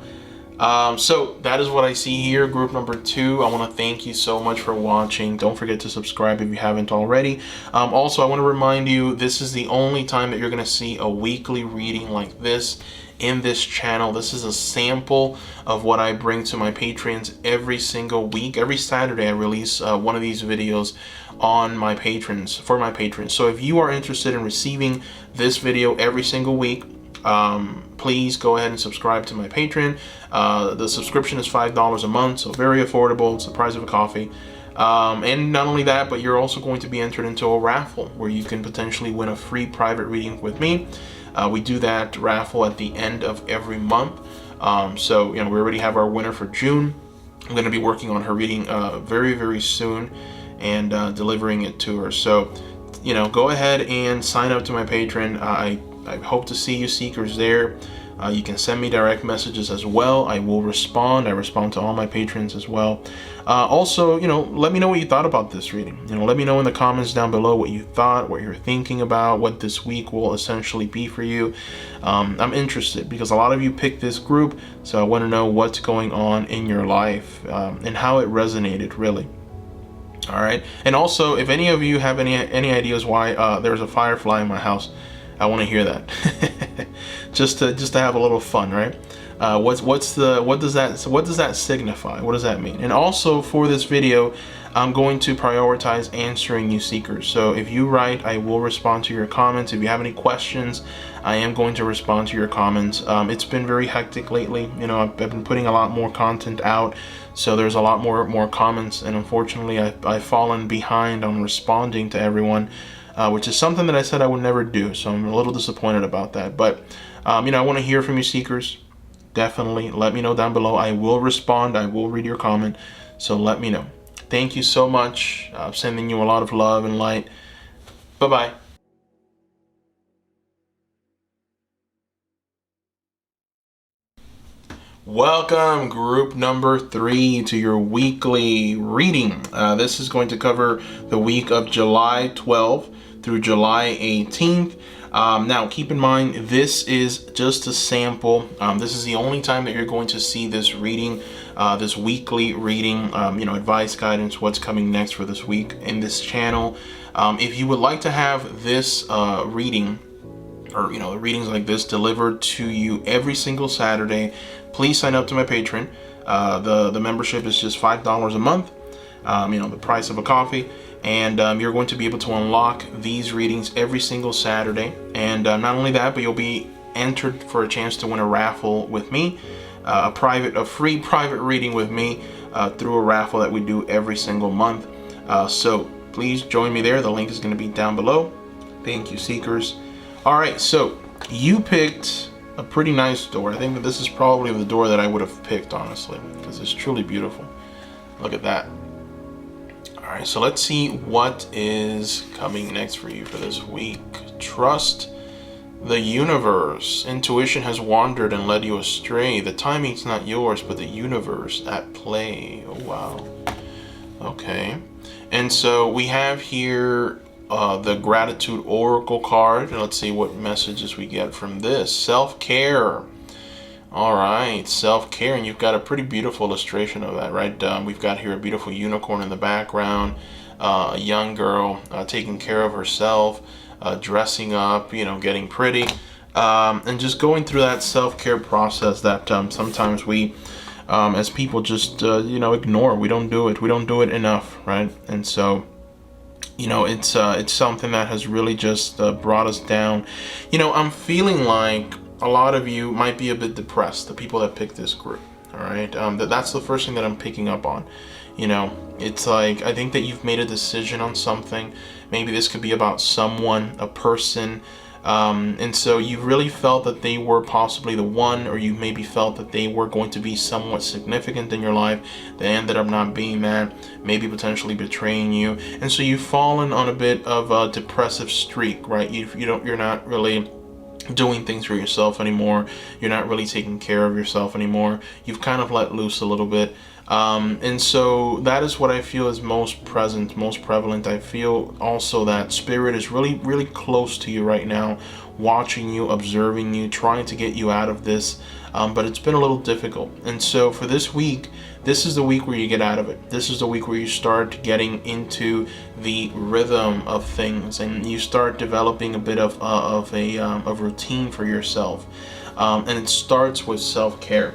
Speaker 1: So that is what I see here, group number 2. I want to thank you so much for watching. Don't forget to subscribe if you haven't already. Also, I want to remind you, this is the only time that you're going to see a weekly reading like this in this channel. This is a sample of what I bring to my patrons every single week. Every Saturday I release one of these videos on my patrons, for my patrons. So if you are interested in receiving this video every single week, please go ahead and subscribe to my Patreon. The subscription is $5 a month, so very affordable. It's the price of a coffee. And not only that, but you're also going to be entered into a raffle where you can potentially win a free private reading with me. We do that raffle at the end of every month. So, you know, we already have our winner for June. I'm going to be working on her reading very, very soon and delivering it to her. So, you know, go ahead and sign up to my Patreon. I hope to see you seekers there. You can send me direct messages as well. I will respond. I respond to all my patrons as well. Also, you know, let me know what you thought about this reading. You know, let me know in the comments down below what you thought, what you're thinking about, what this week will essentially be for you. I'm interested because a lot of you picked this group, so I want to know what's going on in your life and how it resonated, really. All right. And also, if any of you have any ideas why there's a firefly in my house, I want to hear that. just to have a little fun, right? What does that signify? What does that mean? And also for this video, I'm going to prioritize answering you seekers. So if you write, I will respond to your comments. If you have any questions, I am going to respond to your comments. It's been very hectic lately. You know, I've been putting a lot more content out, so there's a lot more comments, and unfortunately I've fallen behind on responding to everyone. Which is something that I said I would never do, so I'm a little disappointed about that. But, you know, I want to hear from you seekers. Definitely let me know down below. I will respond. I will read your comment, so let me know. Thank you so much. I'm sending you a lot of love and light. Bye-bye. Welcome, group number 3, to your weekly reading. This is going to cover the week of July 12th through July 18th. Now, keep in mind, this is just a sample. This is the only time that you're going to see this reading, this weekly reading, you know, advice, guidance, what's coming next for this week in this channel. If you would like to have this reading, or, you know, readings like this delivered to you every single Saturday, please sign up to my Patreon. The membership is just $5 a month, you know, the price of a coffee. And you're going to be able to unlock these readings every single Saturday. And not only that, but you'll be entered for a chance to win a raffle with me, a free private reading with me through a raffle that we do every single month. So please join me there. The link is going to be down below. Thank you, seekers. All right, so you picked a pretty nice door. I think that this is probably the door that I would have picked, honestly, because it's truly beautiful. Look at that. All right, so let's see what is coming next for you for this week. Trust the universe. Intuition has wandered and led you astray. The timing's not yours, but the universe at play. Oh, wow. Okay. And so we have here the Gratitude Oracle card. And let's see what messages we get from this. Self-care. All right, self-care, and you've got a pretty beautiful illustration of that, right? We've got here a beautiful unicorn in the background, a young girl taking care of herself, dressing up, you know, getting pretty, and just going through that self-care process that sometimes we, as people, just you know, ignore. We don't do it. We don't do it enough, right? And so, you know, it's something that has really just brought us down. You know, I'm feeling like a lot of you might be a bit depressed, the people that pick this group, all right? That's the first thing that I'm picking up on. You know, it's like, I think that you've made a decision on something. Maybe this could be about someone, a person, and so you really felt that they were possibly the one, or you maybe felt that they were going to be somewhat significant in your life. They ended up not being that, maybe potentially betraying you, and so you've fallen on a bit of a depressive streak, right? You're not really doing things for yourself anymore. You're not really taking care of yourself anymore. You've kind of let loose a little bit. And so that is what I feel is most present, most prevalent. I feel also that spirit is really, really close to you right now, watching you, observing you, trying to get you out of this. But it's been a little difficult. And so for this week, this is the week where you get out of it. This is the week where you start getting into the rhythm of things, and you start developing a bit of a routine for yourself. And it starts with self-care.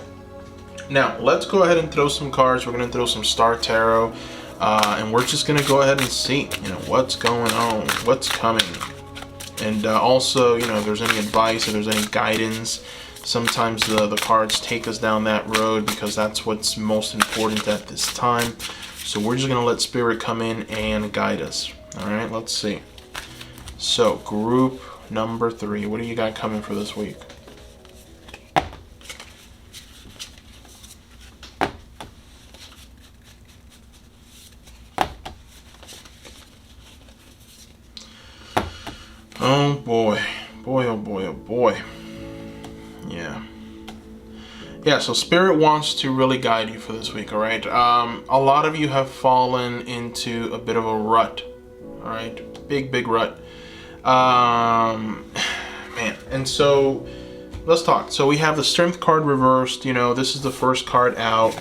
Speaker 1: Now, let's go ahead and throw some cards. We're going to throw some Star Tarot, and we're just going to go ahead and see, what's going on, what's coming. And also, if there's any advice, if there's any guidance. Sometimes the cards take us down that road because that's what's most important at this time. So we're just going to let Spirit come in and guide us. All right, let's see. So, group number 3, what do you got coming for this week? Oh boy, oh boy, oh boy. Yeah, so Spirit wants to really guide you for this week, all right? A lot of you have fallen into a bit of a rut, all right? Big rut. Man, and so let's talk. So we have the Strength card reversed. This is the first card out.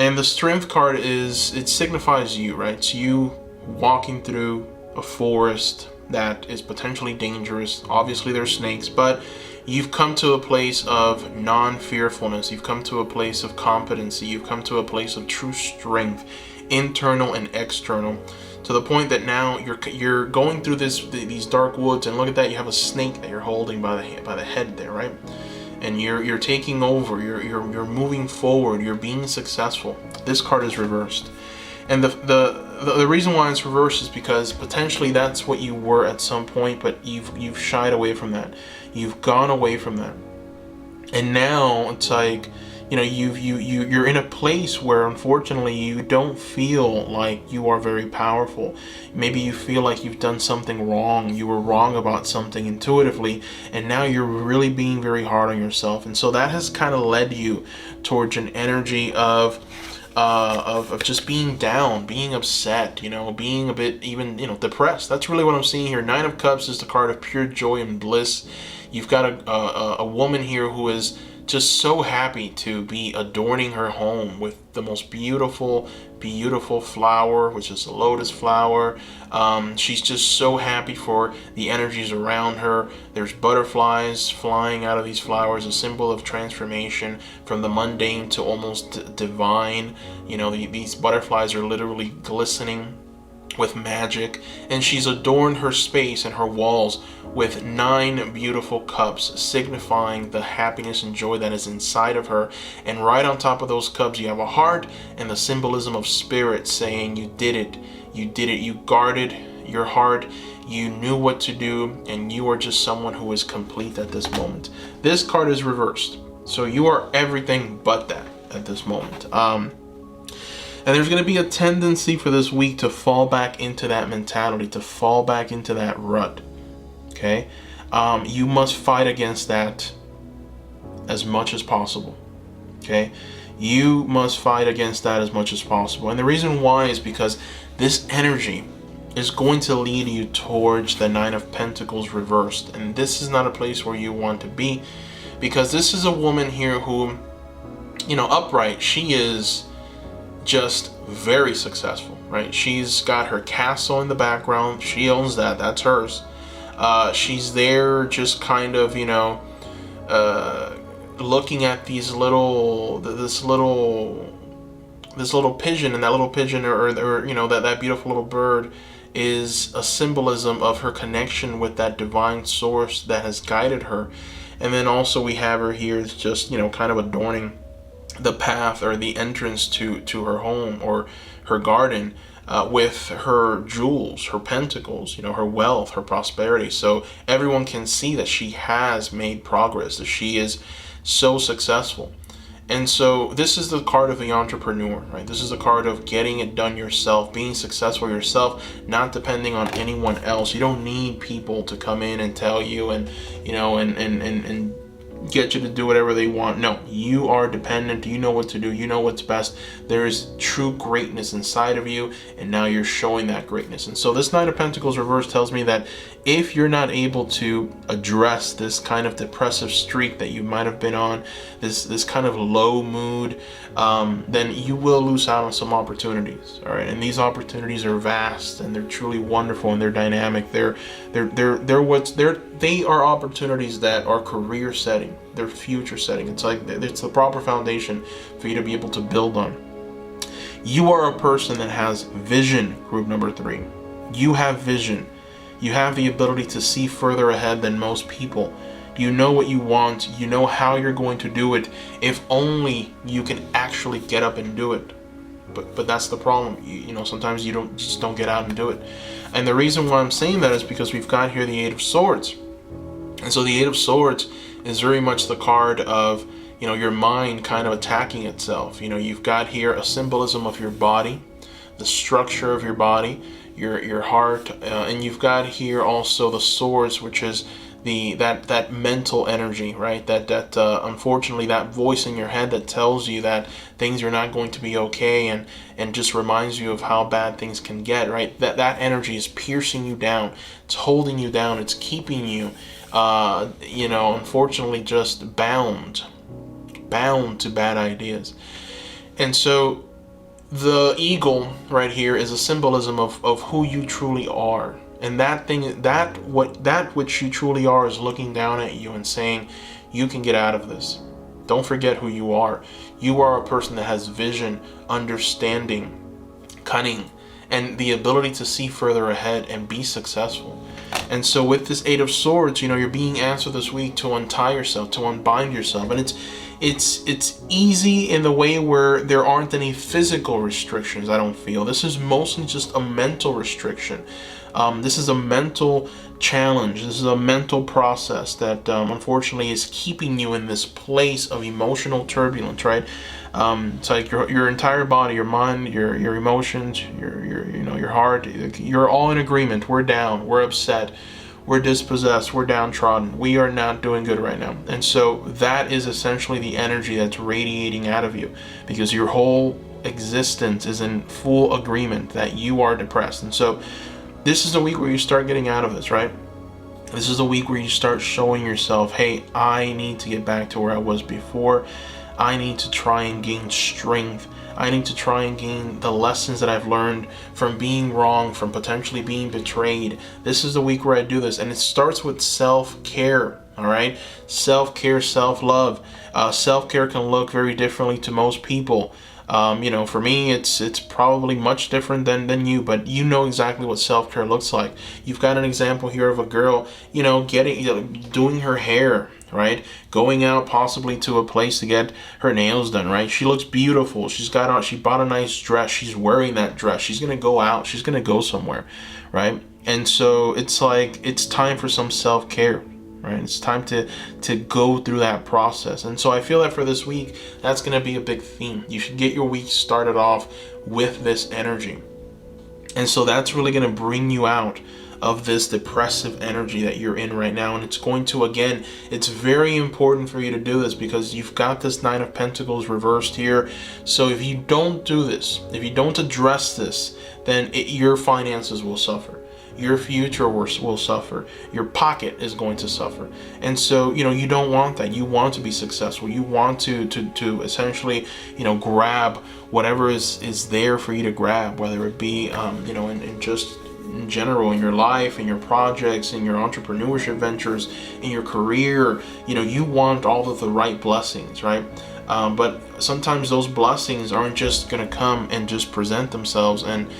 Speaker 1: And the Strength card it signifies you, right? It's you walking through a forest that is potentially dangerous. Obviously, there's snakes, but you've come to a place of non-fearfulness. You've come to a place of competency. You've come to a place of true strength, internal and external, to the point that now you're going through these dark woods, and look at that, you have a snake that you're holding by the head there, right? And you're taking over. You're moving forward. You're being successful. This card is reversed, and the reason why it's reversed is because potentially that's what you were at some point, but you've shied away from that. You've gone away from that, and now it's like you're in a place where unfortunately you don't feel like you are very powerful. Maybe you feel like you've done something wrong. You were wrong about something intuitively, and now you're really being very hard on yourself. And so that has kind of led you towards an energy of just being down, being upset, being a bit even, depressed. That's really what I'm seeing here. 9 of Cups is the card of pure joy and bliss. You've got a woman here who is just so happy to be adorning her home with the most beautiful flower, which is a lotus flower. She's just so happy for the energies around her. There's butterflies flying out of these flowers, a symbol of transformation from the mundane to almost divine. These butterflies are literally glistening with magic, and she's adorned her space and her walls with 9 beautiful cups, signifying the happiness and joy that is inside of her. And right on top of those cups you have a heart and the symbolism of Spirit saying you did it, you guarded your heart, you knew what to do, and you are just someone who is complete at this moment. This card is reversed, so you are everything but that at this moment. And there's going to be a tendency for this week to fall back into that mentality, to fall back into that rut. Okay? You must fight against that as much as possible. Okay? You must fight against that as much as possible. And the reason why is because this energy is going to lead you towards the 9 of Pentacles reversed. And this is not a place where you want to be, because this is a woman here who, upright, she is just very successful, right? She's got her castle in the background. She owns that. That's hers. She's there just kind of, looking at this little pigeon, and that little pigeon or that beautiful little bird is a symbolism of her connection with that divine source that has guided her. And then also we have her here just, kind of adorning the path or the entrance to her home or her garden with her jewels, her pentacles, her wealth, her prosperity. So everyone can see that she has made progress, that she is so successful. And so this is the card of the entrepreneur, right? This is the card of getting it done yourself, being successful yourself, not depending on anyone else. You don't need people to come in and tell you and, you know, and get you to do whatever they want. No, you are dependent. You know what to do. You know what's best. There is true greatness inside of you, and now you're showing that greatness. And so this Knight of Pentacles reverse tells me that if you're not able to address this kind of depressive streak that you might have been on, this kind of low mood, then you will lose out on some opportunities. All right, and these opportunities are vast, and they're truly wonderful, and they're dynamic. They are opportunities that are career setting, they're future setting. It's like it's the proper foundation for you to be able to build on. You are a person that has vision, group number 3. You have vision. You have the ability to see further ahead than most people. You know what you want. You know how you're going to do it. If only you can actually get up and do it. But that's the problem. You know, sometimes you just don't get out and do it. And the reason why I'm saying that is because we've got here the Eight of Swords. And so the Eight of Swords is very much the card of, you know, your mind kind of attacking itself. You know, you've got here a symbolism of your body, the structure of your body, your heart, and you've got here also the swords, which is that mental energy, right? That unfortunately, that voice in your head that tells you that things are not going to be okay, and just reminds you of how bad things can get, right? That energy is piercing you down. It's holding you down. It's keeping you, you know, unfortunately, just bound to bad ideas. And so the eagle right here is a symbolism of who you truly are. And that which you truly are is looking down at you and saying, you can get out of this. Don't forget who you are. You are a person that has vision, understanding, cunning, and the ability to see further ahead and be successful. And so with this Eight of Swords, you know, you're being asked this week to untie yourself, to unbind yourself. And it's easy in the way where there aren't any physical restrictions, I don't feel. This is mostly just a mental restriction. This is a mental challenge. This is a mental process that unfortunately is keeping you in this place of emotional turbulence, right? It's like your entire body, your mind, your emotions, your heart, you're all in agreement. We're down, we're upset, we're dispossessed, we're downtrodden, we are not doing good right now. And so that is essentially the energy that's radiating out of you, because your whole existence is in full agreement that you are depressed. And so this is the week where you start getting out of this, right? This is the week where you start showing yourself, hey, I need to get back to where I was before. I need to try and gain strength. I need to try and gain the lessons that I've learned from being wrong, from potentially being betrayed. This is the week where I do this. And it starts with self-care, all right? Self-care, self-love. Self-care can look very differently to most people. You know, for me, it's probably much different than you, but you know exactly what self-care looks like. You've got an example here of a girl, you know, doing her hair, right? Going out possibly to a place to get her nails done, right? She looks beautiful. She bought a nice dress. She's wearing that dress. She's going to go out. She's going to go somewhere, right? And so it's like, it's time for some self-care. Right? It's time to go through that process. And so I feel that for this week, that's going to be a big theme. You should get your week started off with this energy. And so that's really going to bring you out of this depressive energy that you're in right now. And it's going to, again, it's very important for you to do this because you've got this Nine of Pentacles reversed here. So if you don't do this, if you don't address this, then your finances will suffer. Your future will suffer. Your pocket is going to suffer. And so, you know, you don't want that. You want to be successful. You want to essentially, you know, grab whatever is there for you to grab, whether it be, you know, in just in general, in your life, in your projects, in your entrepreneurship ventures, in your career. You know, you want all of the right blessings, right? But sometimes those blessings aren't just going to come and just present themselves and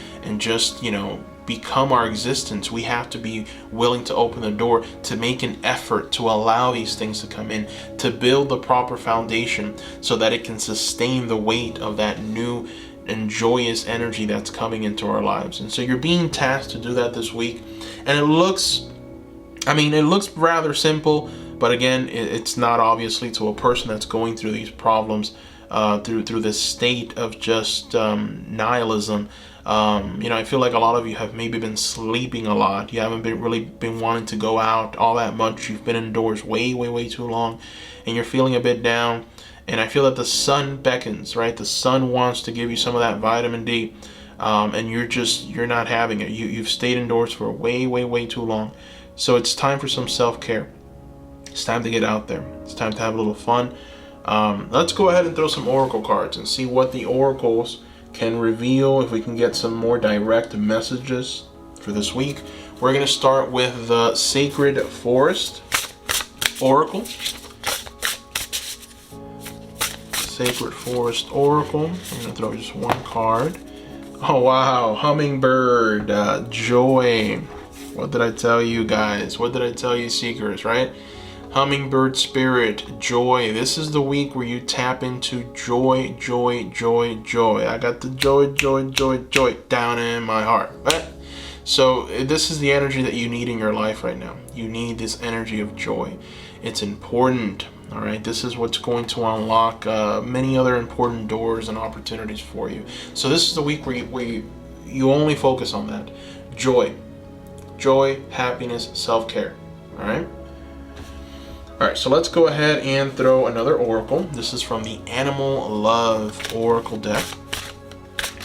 Speaker 1: just, you know, become our existence. We have to be willing to open the door, to make an effort to allow these things to come in, to build the proper foundation so that it can sustain the weight of that new and joyous energy that's coming into our lives. And so you're being tasked to do that this week. And it looks rather simple, but again, it's not, obviously, to a person that's going through these problems. through this state of just nihilism. I feel like a lot of you have maybe been sleeping a lot. You haven't really been wanting to go out all that much. You've been indoors way too long, and you're feeling a bit down. And I feel that the sun beckons, right? The sun wants to give you some of that vitamin D, and you're not having it. You've stayed indoors for way too long. So it's time for some self-care. It's time to get out there. It's time to have a little fun. Let's go ahead and throw some oracle cards and see what the oracles can reveal, if we can get some more direct messages for this week. We're going to start with the Sacred Forest Oracle. Sacred Forest Oracle. I'm going to throw just one card. Oh wow, Hummingbird, Joy. What did I tell you guys? What did I tell you, seekers, right? Hummingbird Spirit, Joy. This is the week where you tap into joy. I got the joy down in my heart, right? So this is the energy that you need in your life right now. You need this energy of joy. It's important, all right? This is what's going to unlock many other important doors and opportunities for you. So this is the week where you only focus on that. Joy, happiness, self-care, all right? All right, so let's go ahead and throw another oracle. This is from the Animal Love Oracle deck.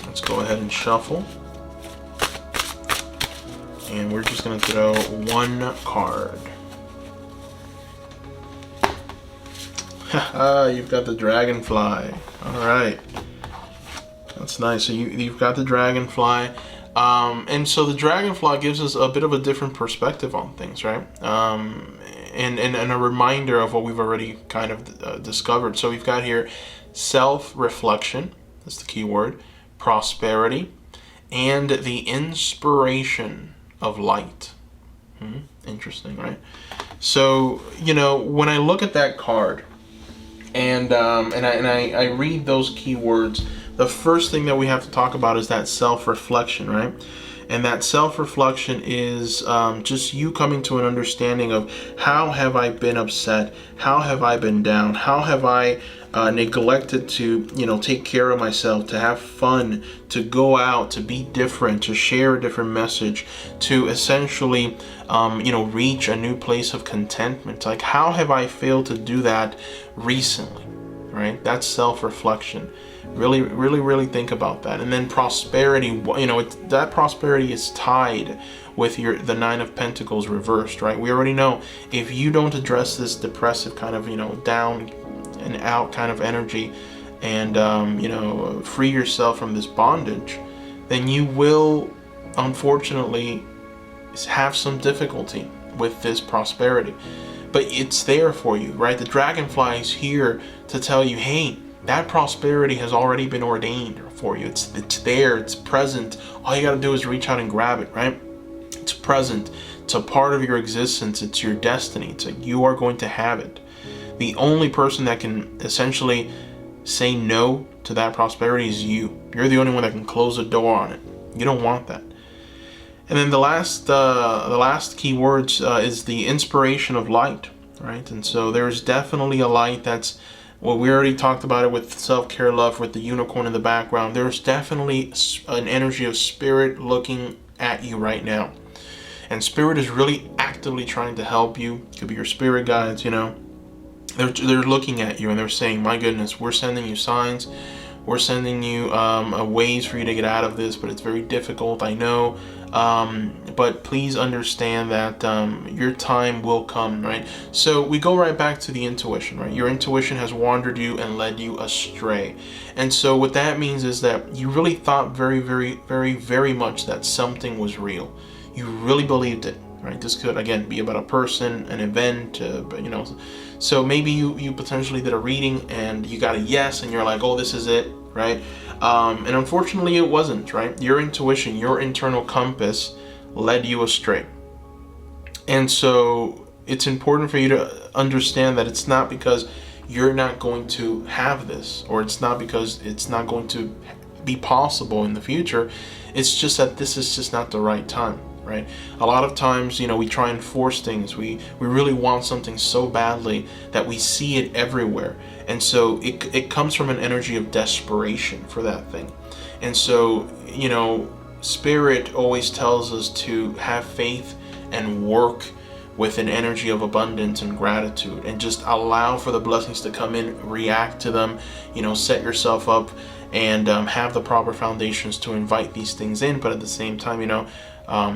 Speaker 1: Let's go ahead and shuffle. And we're just going to throw one card. You've got the dragonfly. All right. That's nice. So you've got the dragonfly. And so the dragonfly gives us a bit of a different perspective on things, right? And a reminder of what we've already kind of discovered. So we've got here self-reflection, that's the key word, prosperity, and the inspiration of light. Interesting, right? So, when I look at that card and I read those keywords, the first thing that we have to talk about is that self-reflection, right? And that self-reflection is just you coming to an understanding of how have I been upset? How have I been down? How have I neglected to, take care of myself, to have fun, to go out, to be different, to share a different message, to essentially, reach a new place of contentment? Like, how have I failed to do that recently, right? That's self-reflection. Really think about that. And then prosperity, that prosperity is tied with the Nine of Pentacles reversed, right? We already know if you don't address this depressive kind of, down and out kind of energy and, free yourself from this bondage, then you will, unfortunately, have some difficulty with this prosperity. But it's there for you, right? The dragonfly is here to tell you, hey, that prosperity has already been ordained for you. It's there, it's present. All you got to do is reach out and grab it, right? It's present. It's a part of your existence. It's your destiny. You are going to have it. The only person that can essentially say no to that prosperity is you. You're the only one that can close the door on it. You don't want that. And then the last key words is the inspiration of light, right? And so there's definitely a light that's, well, we already talked about it with self-care love, with the unicorn in the background. There's definitely an energy of spirit looking at you right now. And spirit is really actively trying to help you. It could be your spirit guides, They're looking at you and they're saying, my goodness, we're sending you signs. We're sending you ways for you to get out of this, but it's very difficult, I know. But please understand that your time will come, right? So we go right back to the intuition, right? Your intuition has wandered you and led you astray. And so what that means is that you really thought very much that something was real. You really believed it, right? This could, again, be about a person, an event, so maybe you potentially did a reading and you got a yes and you're like, oh, this is it, right? And unfortunately it wasn't, right? Your intuition, your internal compass led you astray. And so it's important for you to understand that it's not because you're not going to have this, or it's not because it's not going to be possible in the future. It's just that this is just not the right time. right? A lot of times, you know, we try and force things. We really want something so badly that we see it everywhere. And so it comes from an energy of desperation for that thing. And so, you know, Spirit always tells us to have faith and work with an energy of abundance and gratitude, and just allow for the blessings to come in, react to them, you know, set yourself up, and have the proper foundations to invite these things in. But at the same time, you know,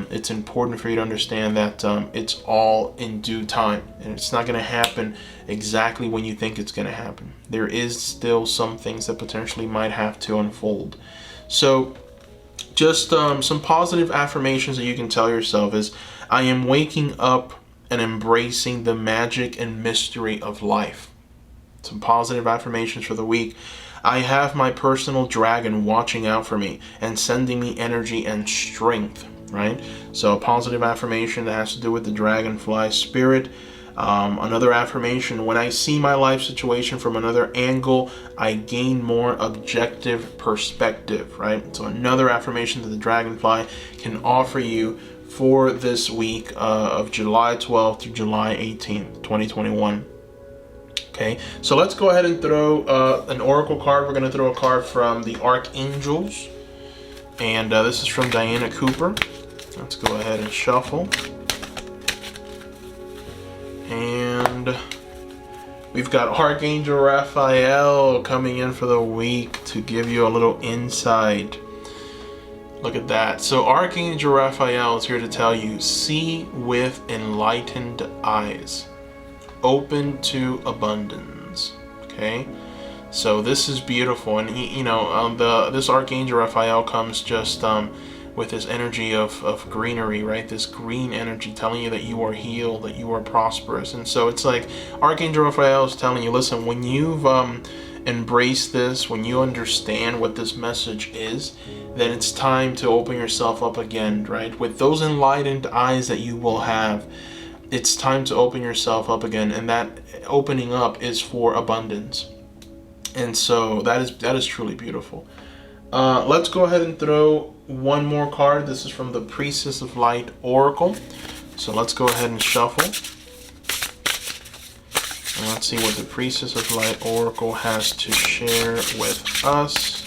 Speaker 1: it's important for you to understand that it's all in due time, and it's not going to happen exactly when you think it's going to happen. There is still some things that potentially might have to unfold. So just some positive affirmations that you can tell yourself is, I am waking up and embracing the magic and mystery of life. Some positive affirmations for the week. I have my personal dragon watching out for me and sending me energy and strength, right? So a positive affirmation that has to do with the dragonfly spirit. Another affirmation, when I see my life situation from another angle, I gain more objective perspective, right? So another affirmation that the dragonfly can offer you for this week of July 12th through July 18th, 2021. Okay, so let's go ahead and throw an oracle card. We're going to throw a card from the Archangels, and this is from Diana Cooper. Let's go ahead and shuffle. And we've got Archangel Raphael coming in for the week to give you a little insight. Look at that. So Archangel Raphael is here to tell you, see with enlightened eyes, open to abundance. Okay, so this is beautiful. And he, you know, this Archangel Raphael comes just with this energy of greenery, right? This green energy telling you that you are healed, that you are prosperous. And so it's like Archangel Raphael is telling you, listen, when you've embraced this, when you understand what this message is, then it's time to open yourself up again, right? With those enlightened eyes that you will have, it's time to open yourself up again, and that opening up is for abundance. And so that is truly beautiful. Let's go ahead and throw one more card. This is from the Priestess of Light Oracle. So let's go ahead and shuffle. And let's see what the Priestess of Light Oracle has to share with us.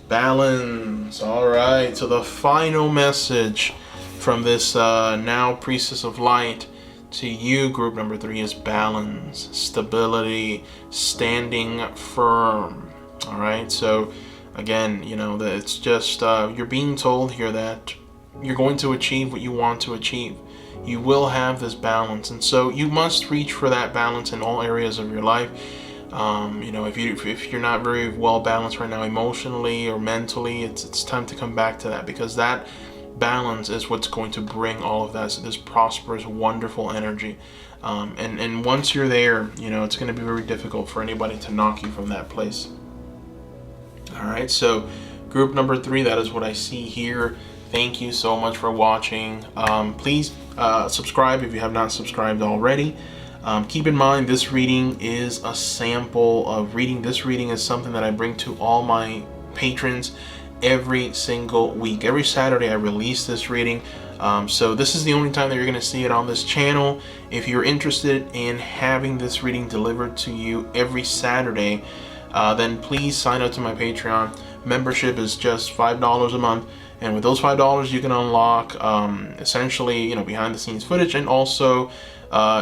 Speaker 1: Balance. All right. So the final message from this now Priestess of Light to you, group number 3, is balance, stability, standing firm. All right. So again, you know, that it's just you're being told here that you're going to achieve what you want to achieve. You will have this balance, and so you must reach for that balance in all areas of your life. You know, if you're not very well balanced right now emotionally or mentally, it's time to come back to that, because that balance is what's going to bring all of that, so this prosperous, wonderful energy. And once you're there, you know, it's going to be very difficult for anybody to knock you from that place. All right, so group number 3, that is what I see here. Thank you so much for watching. Please subscribe if you have not subscribed already. Keep in mind, this reading is a sample of reading. This reading is something that I bring to all my patrons every single week. Every Saturday I release this reading. So this is the only time that you're going to see it on this channel. If you're interested in having this reading delivered to you every Saturday, then please sign up to my Patreon. Membership is just $5 a month. And with those $5, you can unlock essentially, you know, behind the scenes footage, and also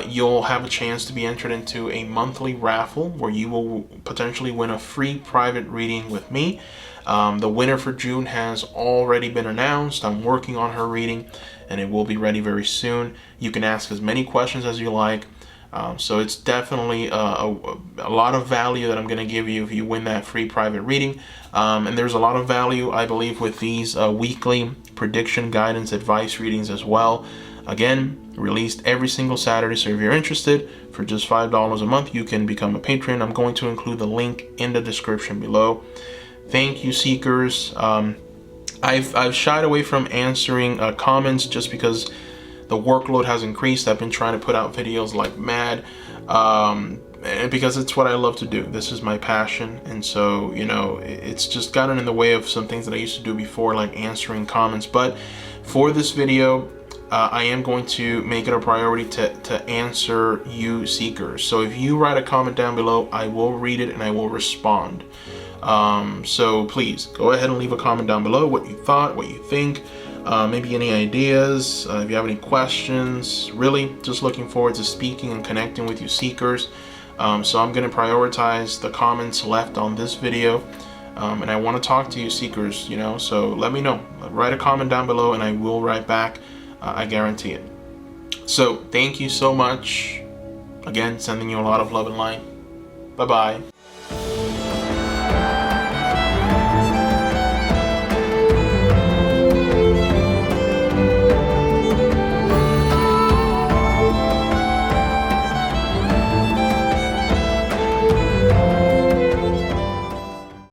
Speaker 1: you'll have a chance to be entered into a monthly raffle where you will potentially win a free private reading with me. The winner for June has already been announced. I'm working on her reading, and it will be ready very soon. You can ask as many questions as you like. So it's definitely a lot of value that I'm going to give you if you win that free private reading. And there's a lot of value, I believe, with these weekly prediction, guidance, advice readings as well. Again, released every single Saturday. So if you're interested, for just $5 a month, you can become a patron. I'm going to include the link in the description below. Thank you, seekers. I've shied away from answering comments just because the workload has increased. I've been trying to put out videos like mad. and because it's what I love to do. This is my passion, and so, you know, it's just gotten in the way of some things that I used to do before, like answering comments. But for this video, I am going to make it a priority to answer you seekers. So if you write a comment down below, I will read it and I will respond. So please go ahead and leave a comment down below, what you thought, what you think, maybe any ideas, if you have any questions. Really just looking forward to speaking and connecting with you seekers. So I'm going to prioritize the comments left on this video, and I want to talk to you seekers, you know, so let me know. Write a comment down below and I will write back. I guarantee it. So thank you so much. Again, sending you a lot of love and light. Bye bye.